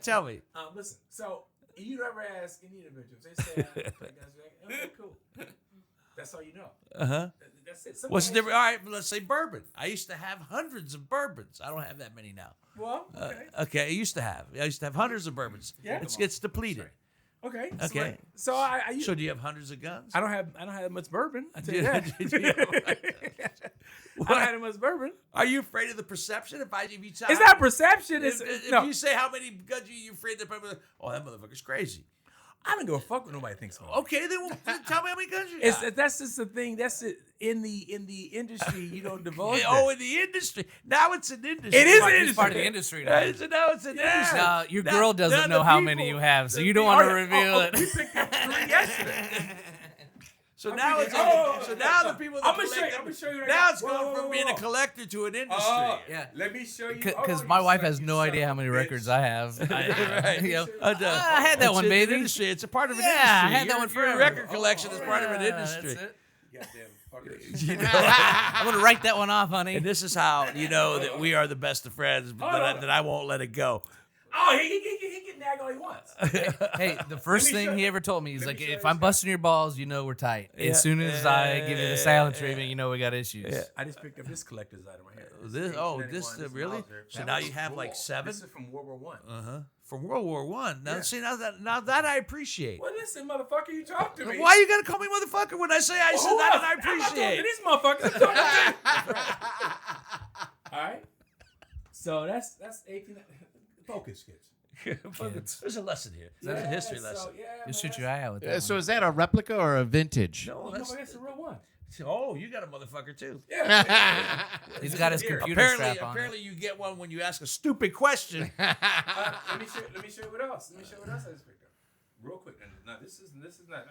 Tell me. Listen, so you never ask any individuals. They say, okay, cool. That's all you know. Uh-huh. That's it. What's the Somebody difference? All right, let's say bourbon. I used to have hundreds of bourbons. I don't have that many now. Well, okay. Okay, I used to have hundreds of bourbons. Yeah. It gets depleted. Okay. Okay. So I So do you have hundreds of guns? I don't have much bourbon. I tell you Do that. you have- I don't have much bourbon. Are you afraid of the perception? If you tell, It's not perception. It's if no. you say how many guns you're afraid that people, oh, that motherfucker's crazy. I don't give a fuck what nobody thinks about. Okay, then tell me how many guns you It's got. that's just the thing. That's it. In the industry, you don't divulge. Oh, that. in the industry. Now it's an industry. It is Part- an It's part of the industry. industry now. Now it's an industry. Now, your Now- girl now doesn't the know how people- many you have, so the you don't people- want to reveal it. We picked up 3 yesterday. So now it's so now the people that I'm gonna show you. collect I'm gonna show you. What I now got. it's going from being a collector to an industry. Yeah. Let me show you. Because my wife has no idea how many records I have. Right. You know, I had that it's one, an baby. industry. It's a part of an Yeah, industry. I had that Your- one your forever. record collection is part of an Yeah, industry. that's it. Goddamn fuckers. I'm gonna write that one off, honey. And this is how you know that we are the best of friends, but that I won't let it go. Oh, he can nag all he wants. Hey, the first me show thing he you- ever told me, he's like, me show if you I'm this. busting your balls, you know we're tight. Yeah. As soon as I give you the silent treatment, you know we got issues. I just picked up this collector's item right here. This really? So now you have like 7 This is from World War One. from World War One. Now Yeah. see now that I appreciate. Well, listen, motherfucker, you talk to me. Why you gotta call me motherfucker when I say I said Who that else? and I I'm not talking to appreciate? these motherfuckers. I'm talking to you. All right. So that's 18. Focus, kids. There's a lesson here. There's a history lesson. You'll shoot your eye out with that. So is that a replica or a vintage? No, That's the real one. oh, you got a motherfucker too. Yeah. He's got his computer Apparently, strap on. apparently you get one when you ask a stupid question. Let me show you what else. Let me show you what else I just picked up. Real quick. Now this is not.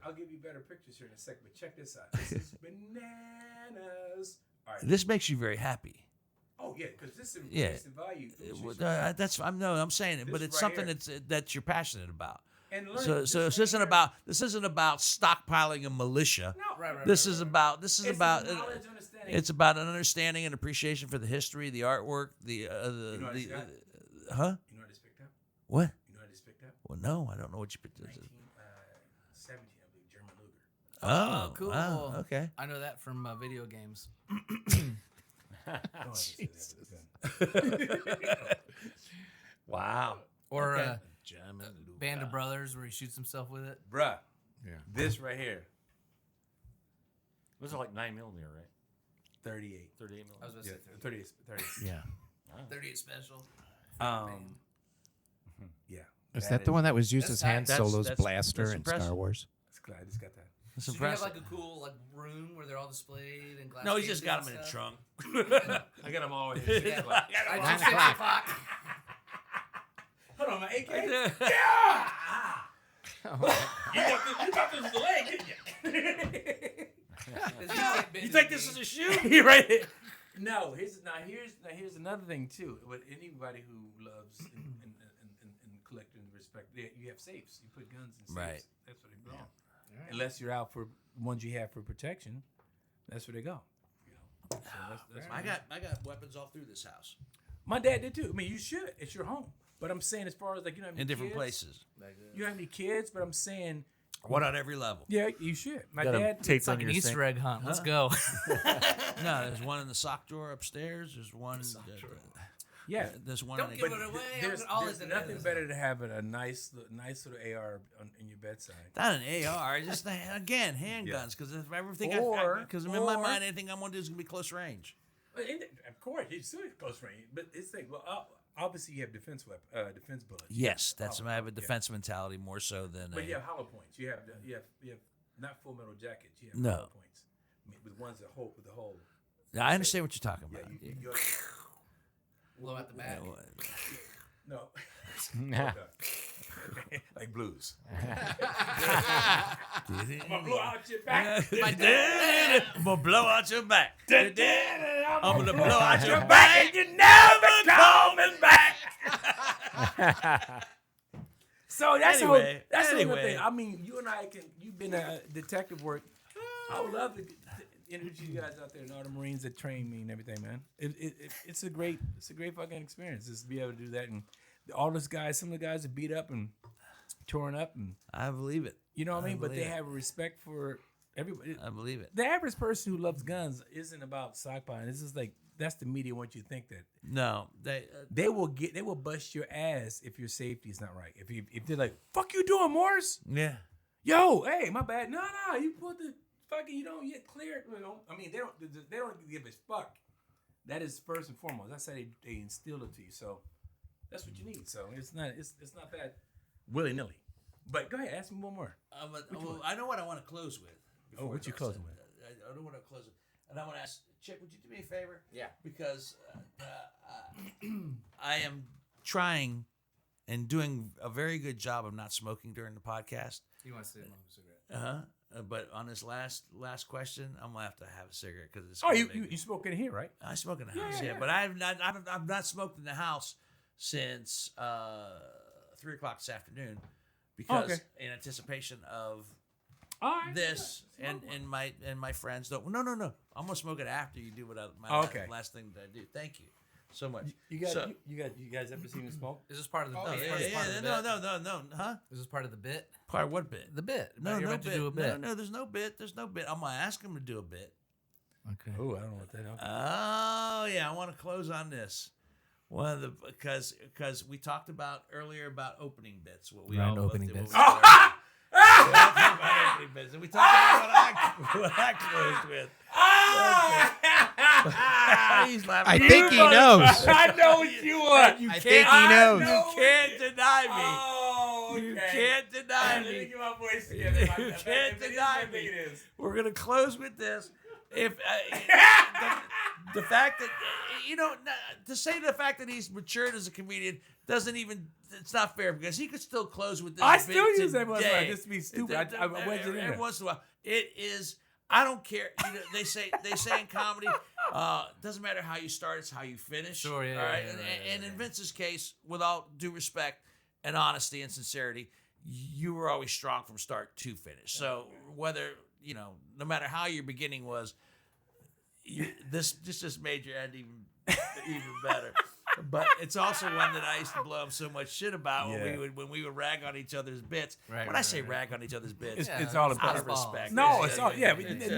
I'll give you better pictures here in a second. But check this out. This is bananas. All right. This makes you very happy. Oh yeah, because this is Yeah. increased in value. I'm saying it, but This it's right something here. that you're passionate about. And learn, So this isn't about stockpiling a militia. No, right. This is about It's about knowledge, understanding. it's about an understanding and appreciation for the history, the artwork, You know what I just got? huh? You know what I just picked up? What? You know what I just picked up? Well, no, I don't know what you picked. 1917, I believe, German Luger. Oh, cool. wow, okay. I know that from video games. Wow. Or Okay. Band of Brothers where he shoots himself with it. Bruh, Yeah. this right here, Those are like 9mm, right? 38. 38mm. I was going to Yeah, say 38. 30. Yeah. 38 special. Yeah. Is that the one that was used as Han That's- Solo's that's- blaster that's in impressive. Star Wars? I just got that. That's So do you have impressive. like a cool room where they're all displayed and glass No, he just cases got and him in a stuff? trunk. I got them all in Yeah. here. I 9 just 6 o'clock. o'clock. Hold on, my AK? Yeah. Yeah! You thought this was the leg, didn't you? You think this is a shoe? You're right. No, here's another thing too. But anybody who loves and collecting respect, you have safes. You put guns in safes. Right. That's where they belong. Unless you're out for ones you have for protection, that's where they go. You know? So that's I got weapons all through this house my dad did too. I mean, you should. It's your home. But I'm saying, as far as like, you know, in different kids, places. You don't have any kids, but I'm saying, One on every level. Yeah, you should. My Got 'em dad. taped It's like on an your Easter sink. egg hunt. Let's go. No, there's one in the sock drawer upstairs. There's one. Yeah. There's one. Don't in give the, it away. There's All this nothing better to have a nice little AR in your bedside. Not an AR. Just again handguns. Because if everything, because in my mind, anything I'm gonna do is gonna be close range. Of course, it's still close range, but it's like, well, obviously you have defense bullets. Yes, that's I have a defense mentality more so than. But you have hollow points. You have not full metal jackets. You have No. hollow points with ones that hold with the hole. I understand what you're talking Yeah, about. you Blow out the back. no. Like blues. I'm gonna blow out your back. I'm gonna blow out your back. I'm gonna blow out your back, and you're never coming back. So that's Anyway, that's the anyway. thing. I mean, you and I you've been a detective work. I would love to introduce you guys out there and all the Marines that train me and everything, man. It's a great fucking experience just to be able to do that. And all those guys, some of the guys are beat up and torn up, and I believe it. you know what I mean. But they believe it. have a respect for everybody. I believe it. The average person who loves guns isn't about stockpiling. It's just like that's the media wants you to think that. No, They will bust your ass if your safety is not right. If they're like, "Fuck you doing, Morris? yeah. Yo, hey, my bad. No, you put the fucking, you don't get cleared." I mean, they don't give a fuck. That is first and foremost. That's how they instill it to you. So that's what you need. So it's not that willy nilly. But go ahead, ask me one more. I know what I want to close with. Oh, what you closing with? I know what I'm closing with. And I want to ask, Chip, would you do me a favor? Yeah. Because I am trying and doing a very good job of not smoking during the podcast. He wants to smoke a cigarette. But on this last question, I'm gonna have to have a cigarette because it's. Oh, you spoke in here, right? I smoke in the house, yeah. but I've not smoked in the house since 3 o'clock this afternoon because in anticipation of All right. this and my friends don't. No. I'm gonna smoke it after you do what last thing that I do. Thank you so much. You guys ever seen me smoke? Is this part of the? Oh, is yeah, this part of the no, bit? huh? Is this part of the bit? Part of what bit? The bit. No, You're no about bit. to do a bit. No, there's no bit. There's no bit. I'm gonna ask him to do a bit. Okay. Oh, I don't know what that is. Oh yeah, I want to close on this. One of the because we talked about earlier about opening bits. What we Right, all opening what bits. we all talked about opening bits, and we talked about what I closed with. He's laughing. I think he knows. I know what you want. I think he knows. You can't deny me. Oh, okay. You can't deny Let me me. get my voice together. You can't deny me. We're gonna close with this. If the fact that to say the fact that he's matured as a comedian doesn't even it's not fair because he could still close with this. I bit still use that one today. just to be stupid. I wedged it in Every there. once in a while, it is. I don't care. They say in comedy, doesn't matter how you start, it's how you finish. Sure, yeah, All right, yeah, and in Vince's case, with all due respect and honesty and sincerity, you were always strong from start to finish. So whether no matter how your beginning was, this just made your end even better. But it's also one that I used to blow up so much shit about when we would rag on each other's bits. Right, when I say rag on each other's bits, It's all out about of respect. No, it's all just-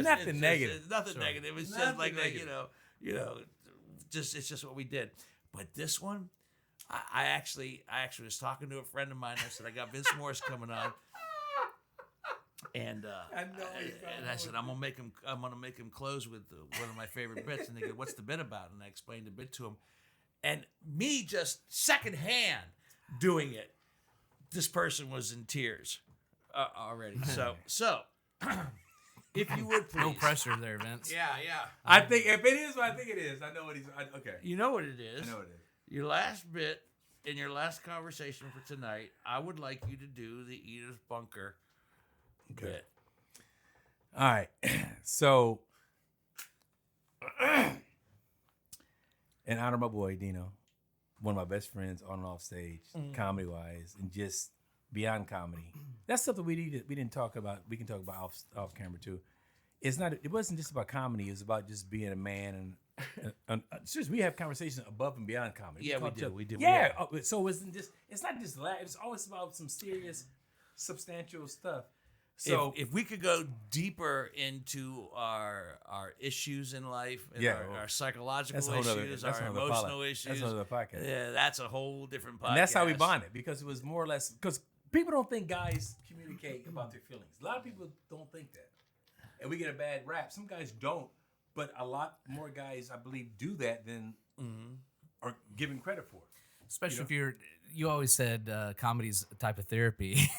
nothing negative. It's nothing negative. It's just like negative. it's just what we did. But this one, I actually was talking to a friend of mine. I said I got Vince Morris coming on. And I said I'm gonna make him close with one of my favorite bits. And they go, "What's the bit about?" And I explained the bit to him. And me just secondhand doing it, this person was in tears already. So if you would please, No pressure there, Vince. Yeah. I think if it is what I think it is, I know what he's. Okay. you know what it is. I know what it is. Your last bit in your last conversation for tonight, I would like you to do the Edith Bunker bit. All right. So, in honor of my boy Dino, one of my best friends on and off stage, comedy wise, and just beyond comedy. That's something we didn't talk about. We can talk about off camera too. It wasn't just about comedy. It was about just being a man and seriously, we have conversations above and beyond comedy. Yeah, talk we do. Yeah. So it's not just laugh. It's always about some serious, substantial stuff. So if we could go deeper into our issues in life, and our psychological issues, our emotional issues, that's another podcast. Yeah, that's a whole different podcast. And that's how we bonded, because it was more or less because people don't think guys communicate about their feelings. A lot of people don't think that, and we get a bad rap. Some guys don't, but a lot more guys, I believe, do that than are given credit for. Especially if you always said comedy's a type of therapy.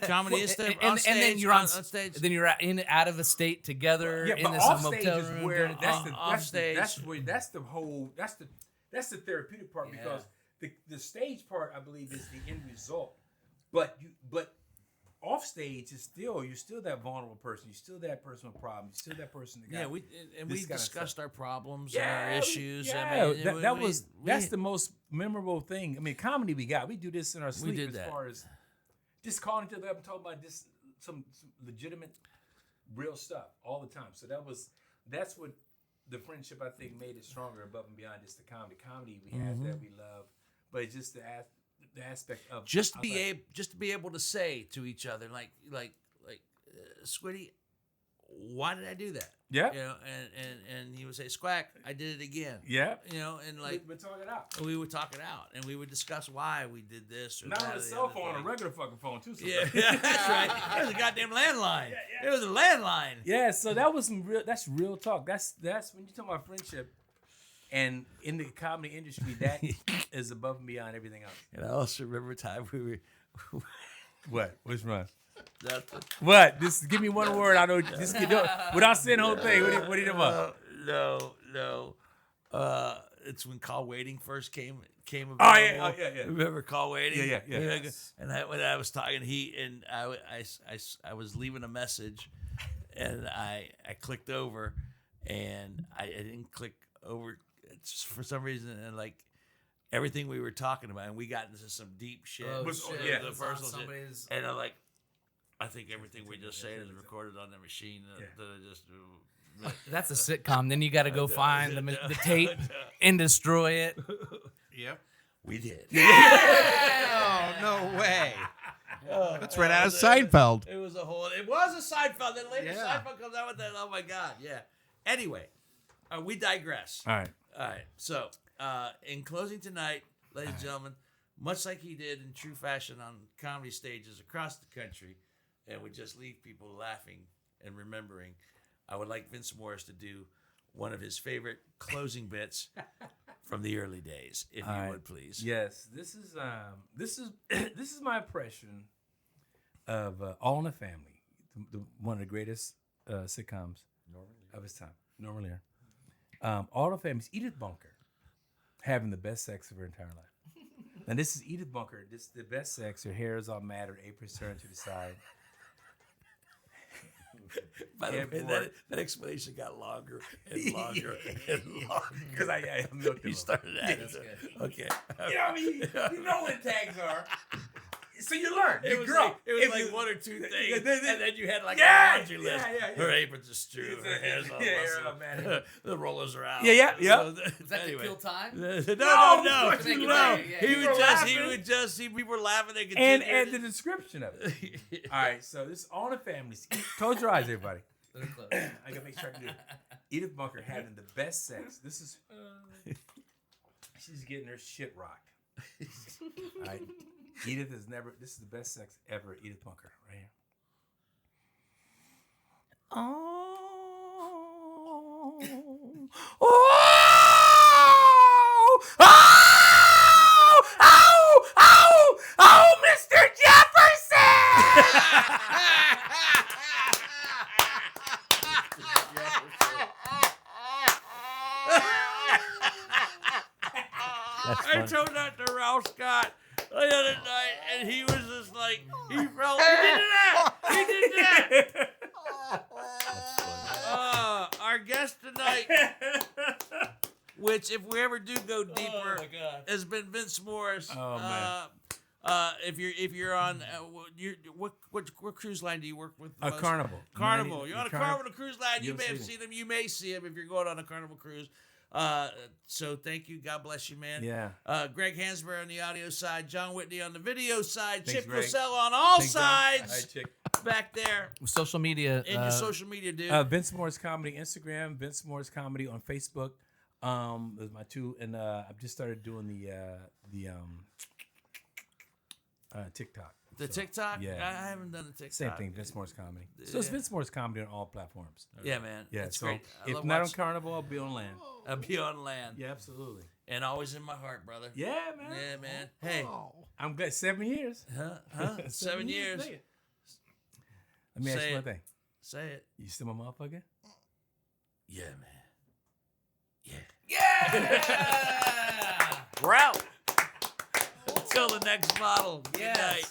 Comedy is therapy. And then you're on stage. Then you're out of the state together Yeah, in but this off motel stage is room. where that's the therapeutic part, because the stage part, I believe, is the end result. But off stage is you're still that vulnerable person. You're still that person with problems. You're still that person that got we discussed our problems and Yeah, our issues. Yeah, I mean, that's the most memorable thing. I mean, comedy we do this in our sleep did as that. far as just calling each other up and talking about just some legitimate, real stuff all the time. So that's what the friendship, I think, made it stronger above and beyond just the comedy. Comedy we have that we love, but it's just the aspect of just to be able to say to each other, like Squiddy, why did I do that? Yeah. You know, and he would say, Squack, I did it again. Yeah. You know, and like we talk it out. we would talk it out, and we would discuss why we did this or Not that on or a the cell other phone, thing. a regular fucking phone too. Yeah, that's right. It was a goddamn landline. It was a landline. Yeah, so that was that's real talk. That's when you talk about friendship, and in the comedy industry, that is above and beyond everything else. And I also remember a time we were. What? Which one? Nothing. What? Just give me one word. I know. Just without saying the whole thing. What do you know about? No. It's when call waiting first came available. Oh yeah. Remember call waiting? Yeah. Yes. And when I was talking, I was leaving a message, and I clicked over, and I didn't click over just for some reason, and like everything we were talking about, and we got into some deep shit. Oh, the shit. personal shit. And I'm like, I think everything we just said is recorded on the machine. That I just. That's a sitcom. Then you got to go find the tape and destroy it. Yep. We did. Oh, no way. That's right out of Seinfeld. It was a Seinfeld. Then later Seinfeld comes out with that. Oh my God. Yeah. Anyway, we digress. All right. So, in closing tonight, ladies and gentlemen, much like he did in true fashion on comedy stages across the country, and would just leave people laughing and remembering, I would like Vince Morris to do one of his favorite closing bits from the early days, if you would please. Yes, this is my impression of All in the Family, one of the greatest sitcoms of his time. Norman Lear. All in the Family is Edith Bunker having the best sex of her entire life. Now this is Edith Bunker. This is the best sex. Her hair is all matted, apron's turned to the side. By the way, that explanation got longer and longer and longer. Because I milked him. You started at it. Okay. You know what I mean? You know what tags are. So you learn. It You was grow. like, it was If like you- one or two things, and then you had like Yeah, a laundry list. yeah. Her apron's just true. Her hair's all Yeah, busted. man. The rollers are out. Yeah. Is that Anyway. to kill time? No. No, to make it No. better, yeah. He People would laughing. just see people laughing. They could And the description of it. All right, so this is All in the Family. Close your eyes, everybody. They're close. I gotta make sure I can do it. Edith Bunker having the best sex. This is she's getting her shit rocked. All right. Edith has never. This is the best sex ever. Edith Bunker, right here. Oh, Mr. Jefferson! That's I funny. told that to Ralph Scott the other night, and he was just like, he did that. He did that. Our guest tonight, which if we ever do go deeper, has been Vince Morris. Oh, man. If you're on what cruise line do you work with? A most? Carnival. Carnival. You're on a Carnival. Carnival cruise line. You You'll may have see seen him. You may see him if you're going on a Carnival cruise. So thank you. God bless you, man. Yeah. Greg Hansberry on the audio side, John Whitney on the video side, Thanks, Chip Greg. Cosell on all Thanks, John. sides All right, Chick. back there Social media. in your social media, dude. Vince Moore's Comedy Instagram, Vince Moore's Comedy on Facebook. Those are my two, and I've just started doing the TikTok. The TikTok? yeah. I haven't done the TikTok. Same thing, Vince Moore's Comedy. So it's Vince Moore's Comedy on all platforms. Yeah, man. Yeah, It's so great. I if love not on watching- Carnival, I'll be on land. I'll be on land. Yeah, absolutely. And always in my heart, brother. Yeah, man. Yeah, man. Hey. I'm glad 7 years. Huh? 7 years. Nigga. Let me ask Say you it. one thing. Say it. You still my motherfucker? Yeah, man. Yeah. Yeah. We're out. Until the next model. Good Yes. night.